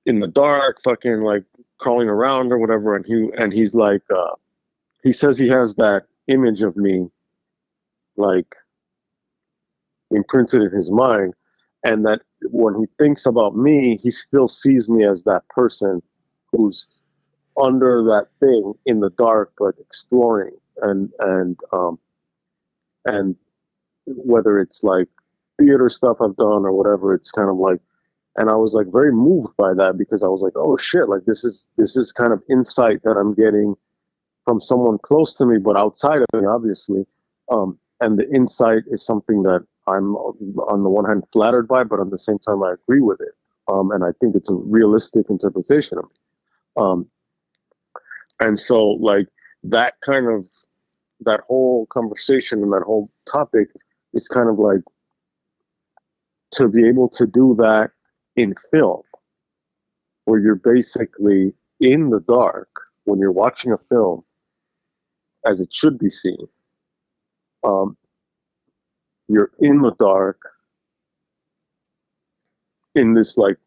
in the dark, fucking like crawling around or whatever, and he's like, he says he has that image of me like imprinted in his mind, and that when he thinks about me, he still sees me as that person who's under that thing in the dark, like exploring, and whether it's like theater stuff I've done or whatever, it's kind of like. And I was like very moved by that, because I was like, oh shit, like this is kind of insight that I'm getting from someone close to me, but outside of me, obviously. And the insight is something that I'm on the one hand flattered by, but at the same time I agree with it. And I think it's a realistic interpretation of it. And so like that whole conversation and that whole topic is kind of like, to be able to do that in film, where you're basically in the dark when you're watching a film, as it should be seen. You're in the dark in this, like,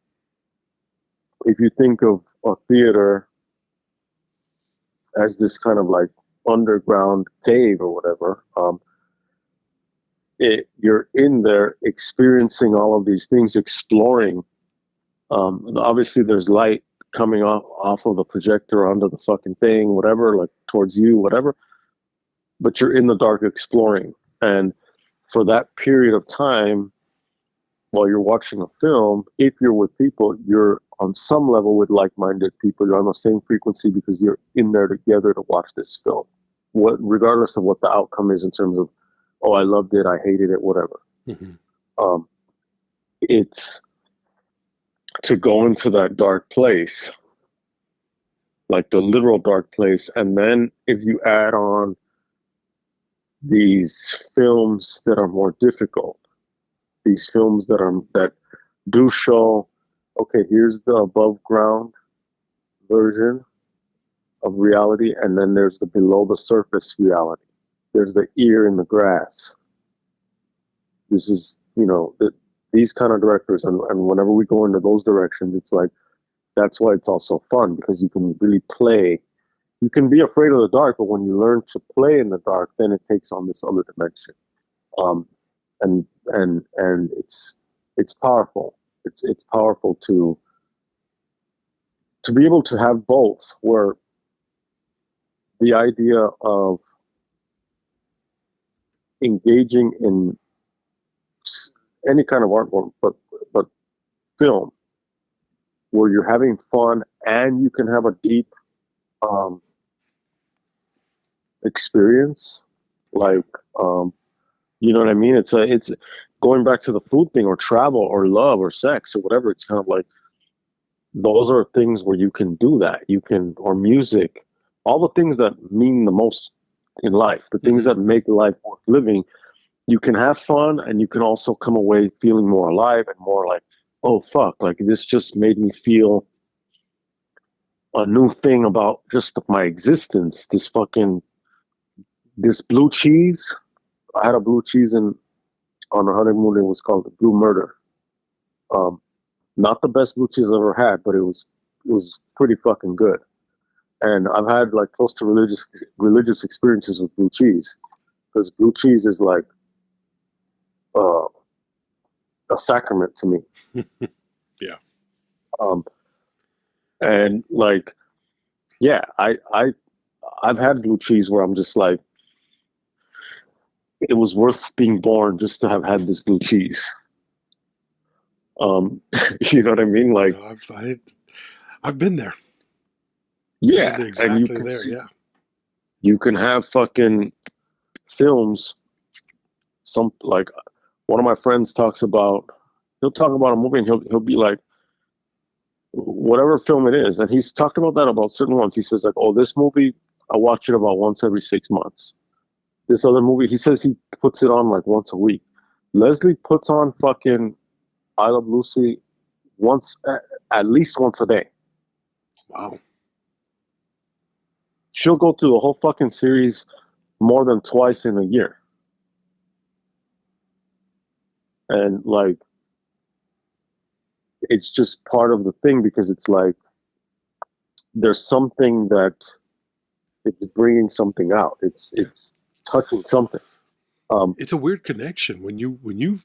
if you think of a theater as this kind of like underground cave or whatever, you're in there experiencing all of these things, exploring. Obviously there's light coming off of the projector onto the fucking thing, whatever, like towards you, whatever. But you're in the dark exploring. And for that period of time, while you're watching a film, if you're with people, you're on some level with like-minded people. You're on the same frequency because you're in there together to watch this film. Regardless of what the outcome is in terms of, oh, I loved it, I hated it, whatever. Mm-hmm. It's to go into that dark place, like the literal dark place. And then if you add on these films that are more difficult, these films that do show, okay, here's the above ground version of reality, and then there's the below the surface reality. There's the ear in the grass. This is, these kind of directors, and whenever we go into those directions, it's like, that's why it's also fun, because you can really play. You can be afraid of the dark, but when you learn to play in the dark, then it takes on this other dimension. And it's powerful. It's powerful to be able to have both, where the idea of engaging in any kind of art form, but film, where you're having fun and you can have a deep experience, like you know what I mean? It's going back to the food thing, or travel, or love, or sex, or whatever. It's kind of like, those are things where you can do that. You can, or music, all the things that mean the most in life, the things that make life worth living. You can have fun, and you can also come away feeling more alive and more like, oh fuck, like this just made me feel a new thing about just my existence. This blue cheese. I had a blue cheese on a honeymoon. It was called the Blue Murder. Not the best blue cheese I've ever had, but it was pretty fucking good. And I've had like close to religious experiences with blue cheese, because blue cheese is like a sacrament to me. Yeah. And like, yeah, I've had blue cheese where I'm just like, it was worth being born just to have had this blue cheese. You know what I mean? Like, I've been there. yeah, I've been exactly and you can there. Yeah. You can have fucking films. Like, one of my friends he'll talk about a movie, and he'll be like, whatever film it is, and he's talked about that about certain ones. He says like, oh, this movie, I watch it about once every 6 months. This other movie, he says he puts it on like once a week. Leslie puts on fucking I Love Lucy at least once a day. Wow. She'll go through the whole fucking series more than twice in a year. And like, it's just part of the thing, because it's like, there's something that it's bringing something out. It's touching something. It's a weird connection when you,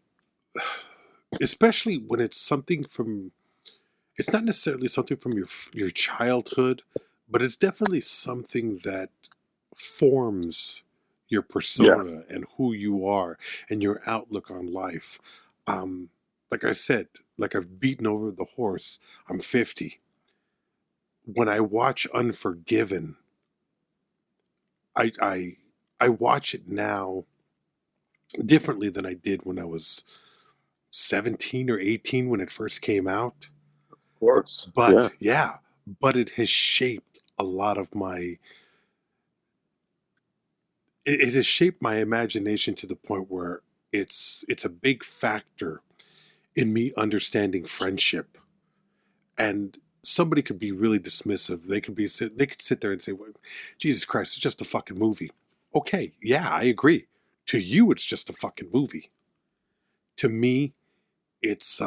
especially when it's something from, it's not necessarily something from your childhood, but it's definitely something that forms your persona and who you are and your outlook on life. Like I said, like I've beaten over the horse. I'm 50. When I watch Unforgiven, I watch it now differently than I did when I was 17 or 18 when it first came out. Of course. But but it has shaped a lot of my, it has shaped my imagination to the point where it's a big factor in me understanding friendship. And somebody could be really dismissive. They could sit there and say, well, Jesus Christ, it's just a fucking movie. Okay, yeah, I agree. To you, it's just a fucking movie. To me, it's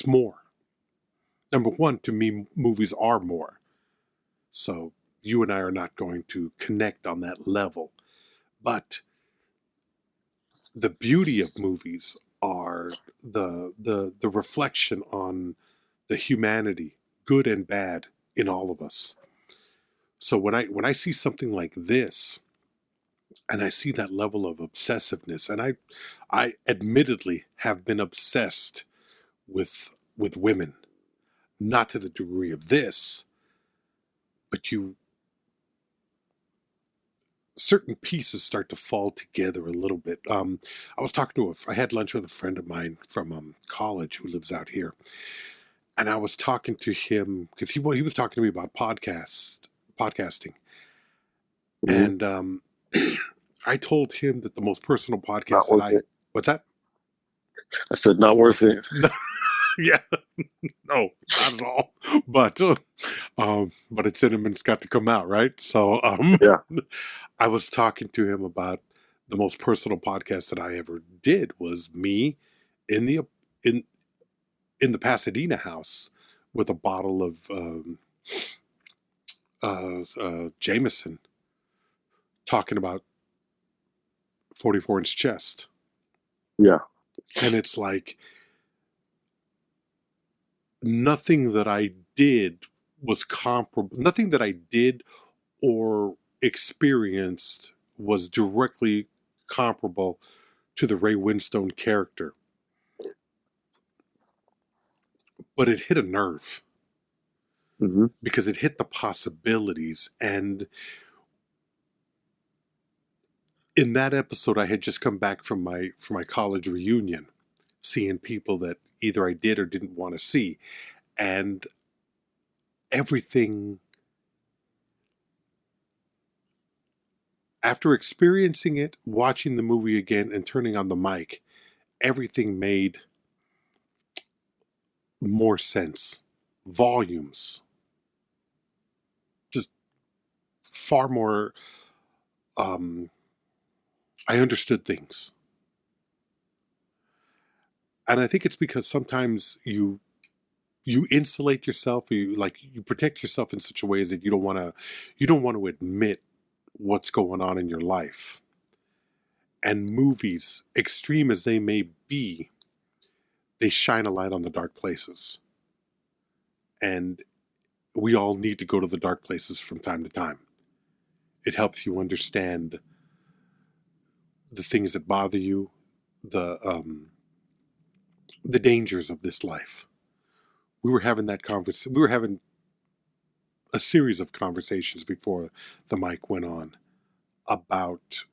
more. Number one, to me, movies are more. So you and I are not going to connect on that level. But the beauty of movies are the reflection on the humanity, good and bad, in all of us. So when I see something like this, and I see that level of obsessiveness, and I admittedly have been obsessed with women, not to the degree of this, but certain pieces start to fall together a little bit. I was talking I had lunch with a friend of mine from college who lives out here, and I was talking to him because he was talking to me about podcasting, and I told him that the most personal podcast what's that? I said, not worth it. Yeah, no, not at all. But it's in him and it's got to come out, right? So, Yeah. I was talking to him about the most personal podcast that I ever did was me in the in in the Pasadena house with a bottle of Jameson, talking about 44-inch chest, Yeah. and it's like nothing that I did was comparable. Nothing that I did or experienced was directly comparable to the Ray Winstone character, but it hit a nerve Hmm. because it hit the possibilities. And in that episode, I had just come back from my college reunion, seeing people that either I did or didn't want to see, and everything. After experiencing it, watching the movie again, and turning on the mic, everything made more sense. Volumes, just far more. I understood things, and I think it's because sometimes you insulate yourself, you protect yourself in such a way that you don't want to admit what's going on in your life. And movies, extreme as they may be, they shine a light on the dark places, and we all need to go to the dark places from time to time. It helps you understand the things that bother you, the the dangers of this life. We were having that conversation. We were having a series of conversations before the mic went on about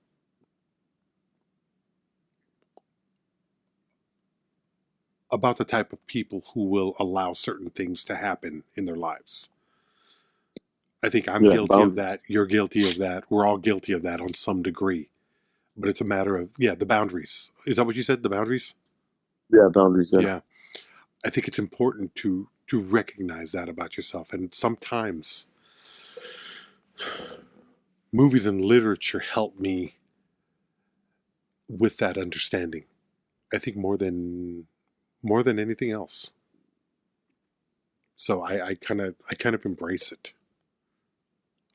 the type of people who will allow certain things to happen in their lives. I think I'm Yeah. guilty of Boundaries. that. You're guilty of that. We're all guilty of that on some degree. But it's a matter of, yeah, the boundaries. Is that what you said? The boundaries? Yeah. Boundaries. Yeah. Yeah. I think it's important to recognize that about yourself. And sometimes movies and literature help me with that understanding. I think more than anything else. So I kind of embrace it.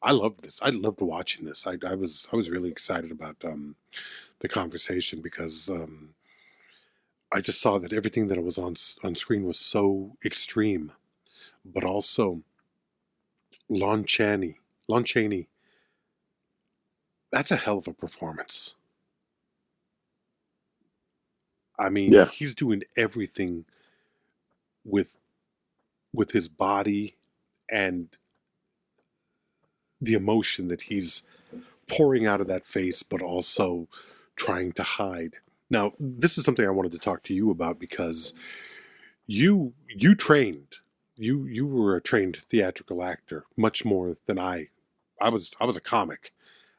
I loved this. I loved watching this. I was really excited about the conversation because I just saw that everything that was on screen was so extreme, but also Lon Chaney. Lon Chaney. That's a hell of a performance. I mean, Yeah. he's doing everything with his body and the emotion that he's pouring out of that face, but also trying to hide. Now, this is something I wanted to talk to you about because you trained. You were a trained theatrical actor, much more than I. I was a comic,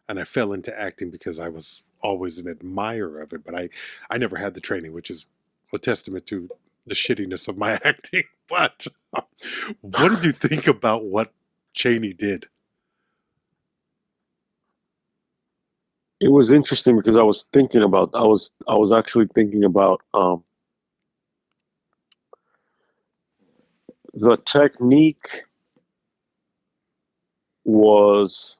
and I fell into acting because I was always an admirer of it, but I never had the training, which is a testament to the shittiness of my acting. But what did you think about what Chaney did? It was interesting because I was actually thinking about the technique was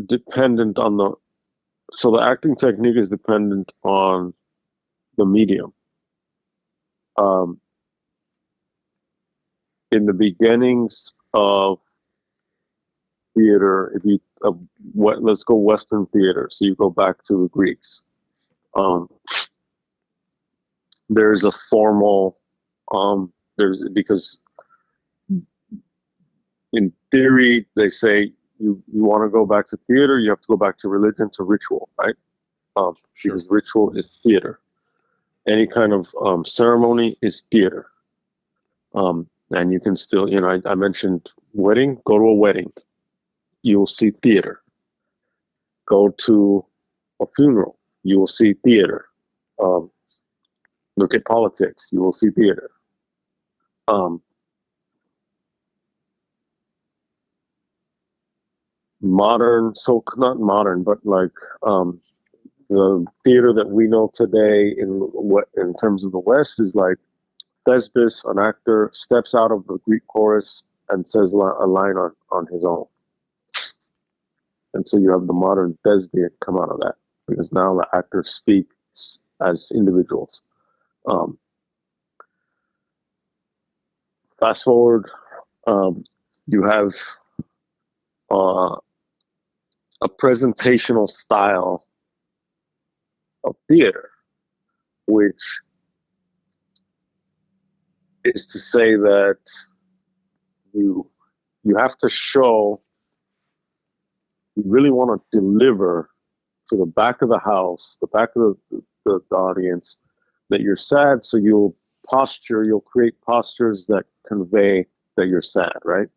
dependent on the acting technique is dependent on the medium. Um, in the beginnings of theater, if you let's go Western theater, so you go back to the Greeks. Um, there's a formal there's because in theory they say you want to go back to theater, you have to go back to religion, to ritual, right? Sure. Because ritual is theater. Any kind of ceremony is theater. And you can still, I mentioned wedding. Go to a wedding, you'll see theater. Go to a funeral, you will see theater. Look at politics, you will see theater. Modern, so not modern, but like the theater that we know today in terms of the West is like Thesbis, an actor, steps out of the Greek chorus and says a line on his own. And so you have the modern thespian come out of that, because now the actors speak as individuals. Fast forward, you have a presentational style of theater, which is to say that you have to show, you really want to deliver to the back of the house, the back of the audience, that you're sad. So you'll create postures that convey that you're sad, right?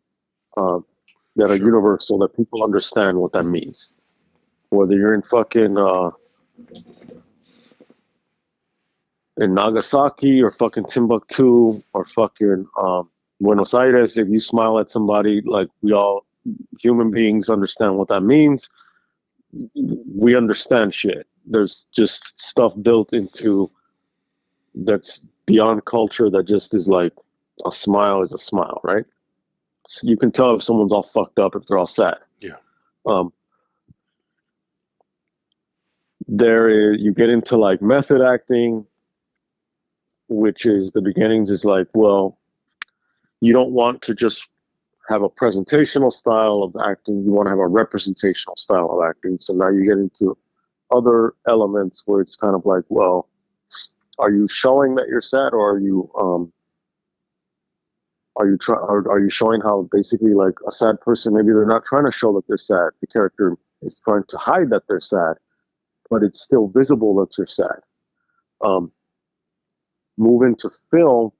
That are universal, that people understand what that means. Whether you're in fucking in Nagasaki or fucking Timbuktu or fucking Buenos Aires, if you smile at somebody, like we all human beings understand what that means. We understand shit. There's just stuff built into that's beyond culture that just is like a smile is a smile, right? So you can tell if someone's all fucked up if they're all sad. Yeah. You get into like method acting, which is the beginnings is like, well, you don't want to just have a presentational style of acting. You want to have a representational style of acting. So now you get into other elements where it's kind of like, well, are you showing that you're sad, or are you showing how basically like a sad person, maybe they're not trying to show that they're sad. The character is trying to hide that they're sad, but it's still visible that you're sad. Move into film.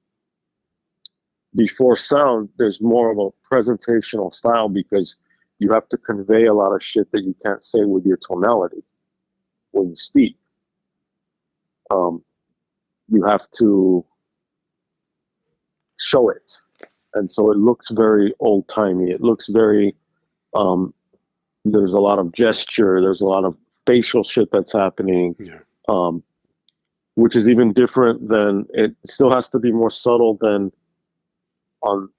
Before sound, there's more of a presentational style because you have to convey a lot of shit that you can't say with your tonality when you speak. You have to show it. And so it looks very old-timey. It looks very, there's a lot of gesture. There's a lot of facial shit that's happening, which is even different than, it still has to be more subtle than on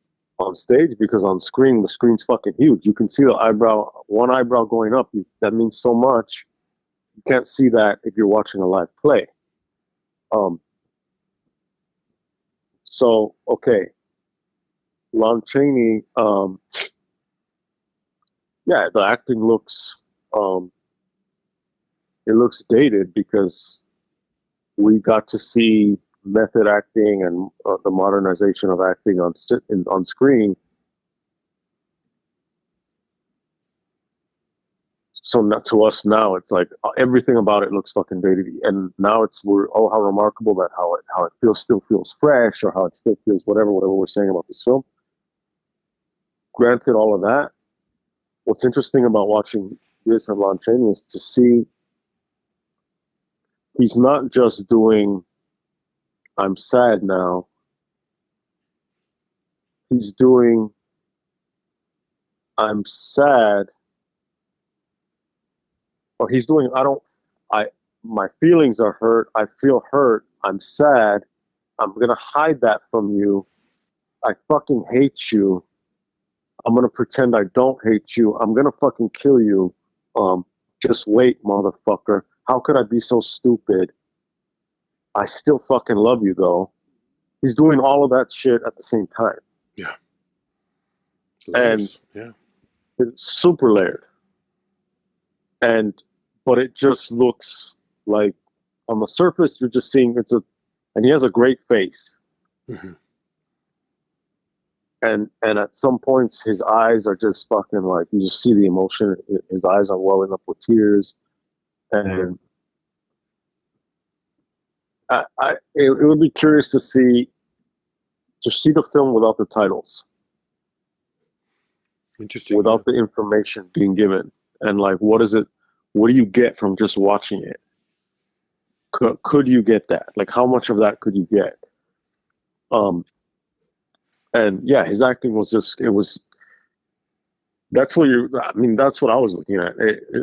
stage, because on screen, the screen's fucking huge. You can see the one eyebrow going up. That means so much. You can't see that if you're watching a live play. So, okay. Lon Chaney, the acting looks, it looks dated because we got to see method acting and the modernization of acting on screen. So not to us now, it's like everything about it looks fucking dated, and now how remarkable that how it still feels fresh, or how it still feels whatever we're saying about this film. Granted, all of that. What's interesting about watching this of Lon Chaney is to see he's not just doing I'm sad now. He's doing I'm sad, or he's doing my feelings are hurt. I feel hurt. I'm sad. I'm going to hide that from you. I fucking hate you. I'm going to pretend I don't hate you. I'm going to fucking kill you. Just wait, motherfucker. How could I be so stupid? I still fucking love you, though. He's doing all of that shit at the same time. Yeah. And yeah, it's super layered. But it just looks like, on the surface, you're just seeing and he has a great face. Mm-hmm. And at some points, his eyes are just fucking like, you just see the emotion. His eyes are welling up with tears. And it would be curious to see the film without the titles. Interesting. Without the information being given. And like, what do you get from just watching it? could you get that? Like, how much of that could you get? Um, and yeah, his acting was just, it was, that's what I mean, that's what I was looking at.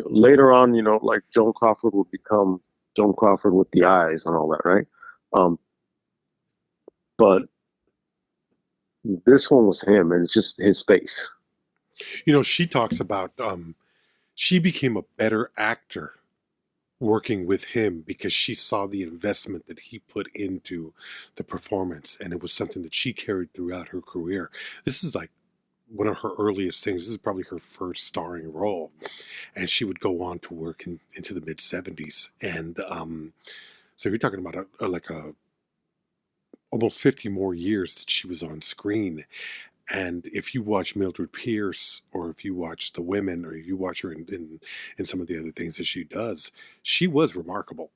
Later on, you know, like Joan Crawford would become Joan Crawford with the eyes and all that, right? Um, but this one was him, and it's just his face. You know, she talks about she became a better actor working with him because she saw the investment that he put into the performance, and it was something that she carried throughout her career. This is like one of her earliest things. This is probably her first starring role, and she would go on to work into the mid 70s. And so you're talking about like a almost 50 more years that she was on screen. And if you watch Mildred Pierce, or if you watch The Women, or if you watch her in some of the other things that she does, she was remarkable.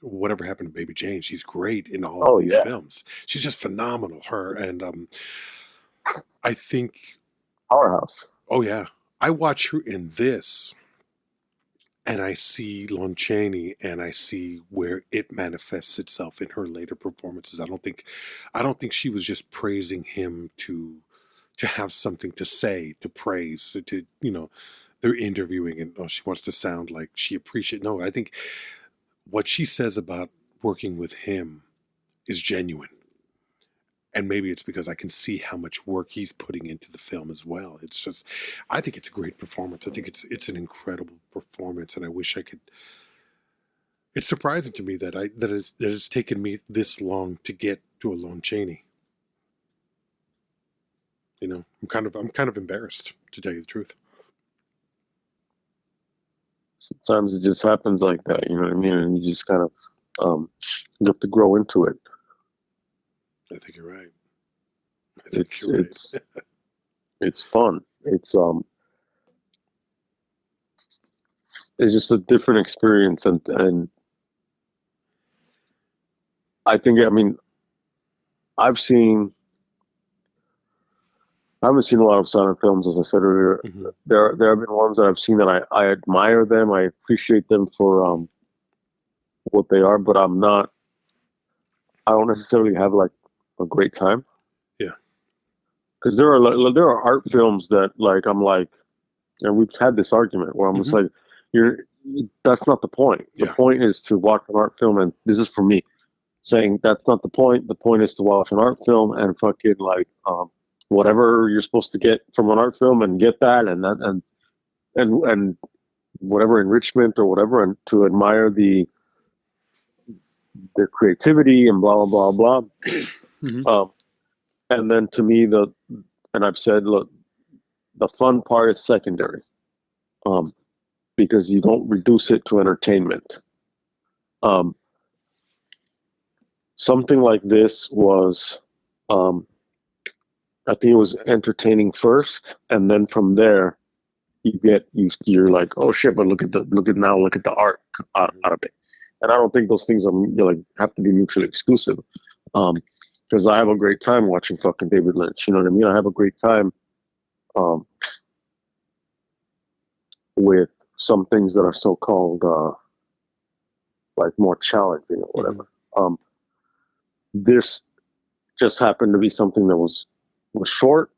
Whatever happened to Baby Jane, she's great in all of Oh these yeah, films. She's just phenomenal, her. And I think, powerhouse. oh yeah, I watch her in this, and I see Lon Chaney, and I see where it manifests itself in her later performances. I don't think she was just praising him to have something to say, to praise, to you know, they're interviewing, and oh, she wants to sound like she appreciates. No, I think what she says about working with him is genuine. And maybe it's because I can see how much work he's putting into the film as well. It's just, I think it's a great performance. I think it's an incredible performance, and I wish I could. It's surprising to me that it's taken me this long to get to a Lon Chaney. You know, I'm kind of embarrassed, to tell you the truth. Sometimes it just happens like that. You know what I mean? Yeah, And you just kind of you have to grow into it. I think you're right. I think It's you're right. it's it's fun. It's just a different experience, and I think, I mean, I've seen I haven't seen a lot of silent films, as I said earlier. Hmm. There have been ones that I've seen that I admire them. I appreciate them for what they are, but I don't necessarily have like a great time, Yeah. because there are art films that, like, I'm like, and we've had this argument where I'm just Hmm. like, you're that's not the point. The Yeah. point is to watch an art film, and this is for me saying that's not the point. The point is to watch an art film and fucking like whatever you're supposed to get from an art film, and get that, and that, and whatever enrichment or whatever, and to admire the creativity and blah blah blah Hmm. blah. And then to me, and I've said, look, the fun part is secondary, um, because you don't reduce it to entertainment. Um, Something like this was, um, I think it was entertaining first, and then from there you're like, oh shit, but look at the art out of it. And I don't think those things are, like, have to be mutually exclusive. Because I have a great time watching fucking David Lynch. You know what I mean? I have a great time um, with some things that are so called like more challenging or Hmm. whatever. This just happened to be something that was short,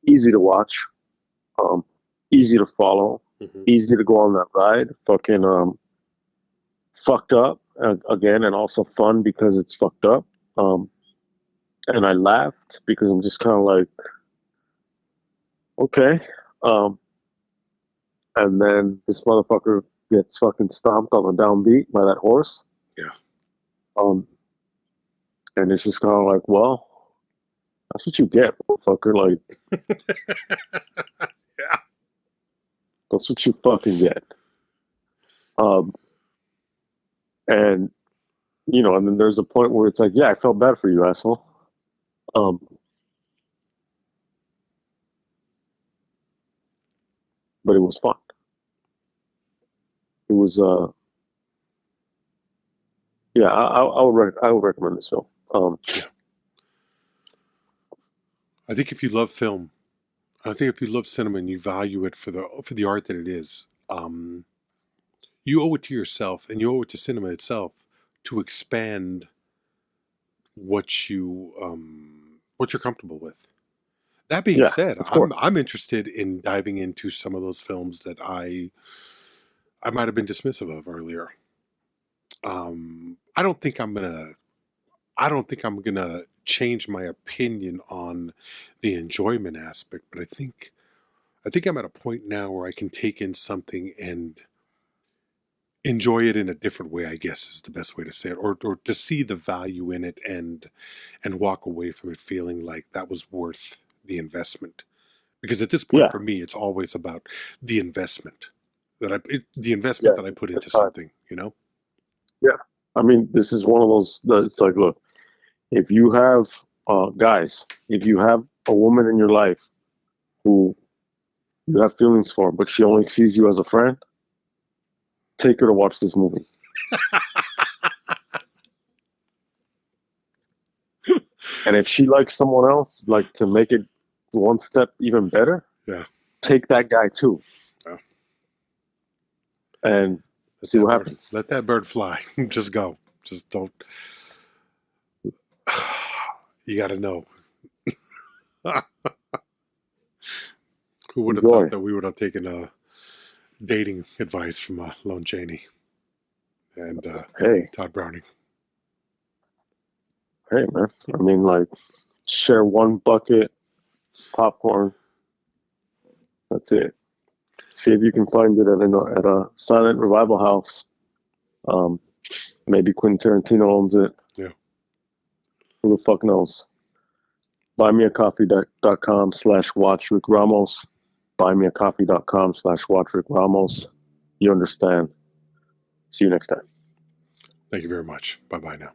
easy to watch, um, easy to follow, Hmm. easy to go on that ride. Fucking fucked up again, and also fun because it's fucked up. Um, and I laughed because I'm just kind of like, okay. Um, and then this motherfucker gets fucking stomped on the downbeat by that horse. Yeah. Um, and it's just kind of like, well, that's what you get, motherfucker. Like, Yeah. that's what you fucking get. Um, and and then there's a point where it's like, yeah, I felt bad for you, asshole. Um, but it was fun. It was, yeah, I would recommend this film. Yeah. I think if you love film, I think if you love cinema and you value it for the art that it is, you owe it to yourself and you owe it to cinema itself to expand what you're comfortable with. That being Yeah, said, of course. I'm interested in diving into some of those films that I might have been dismissive of earlier. I don't think I'm gonna change my opinion on the enjoyment aspect, but I think I'm at a point now where I can take in something and enjoy it in a different way, I guess is the best way to say it, or to see the value in it and walk away from it feeling like that was worth the investment. Because at this point, Yeah, for me, it's always about the investment that yeah, that I put into it's time. something. You know? Yeah, I mean, this is one of those. It's like, look, if you have guys, if you have a woman in your life who you have feelings for, but she only sees you as a friend, take her to watch this movie. And if she likes someone else, like to make it one step even better, Yeah. take that guy too. Yeah. And see what happens. Let that bird fly. Just go. Just don't. You got to know. Who would have Enjoy. thought that we would have taken dating advice from Lon Chaney and Hey, Tod Browning? hey, man. I mean, like, share one bucket, popcorn. That's it. See if you can find it at a silent revival house. Maybe Quentin Tarantino owns it. Yeah. Who the fuck knows? buymeacoffee.com/watchRickRamos. buymeacoffee.com/watchRickRamos. You understand. See you next time. Thank you very much. Bye-bye now.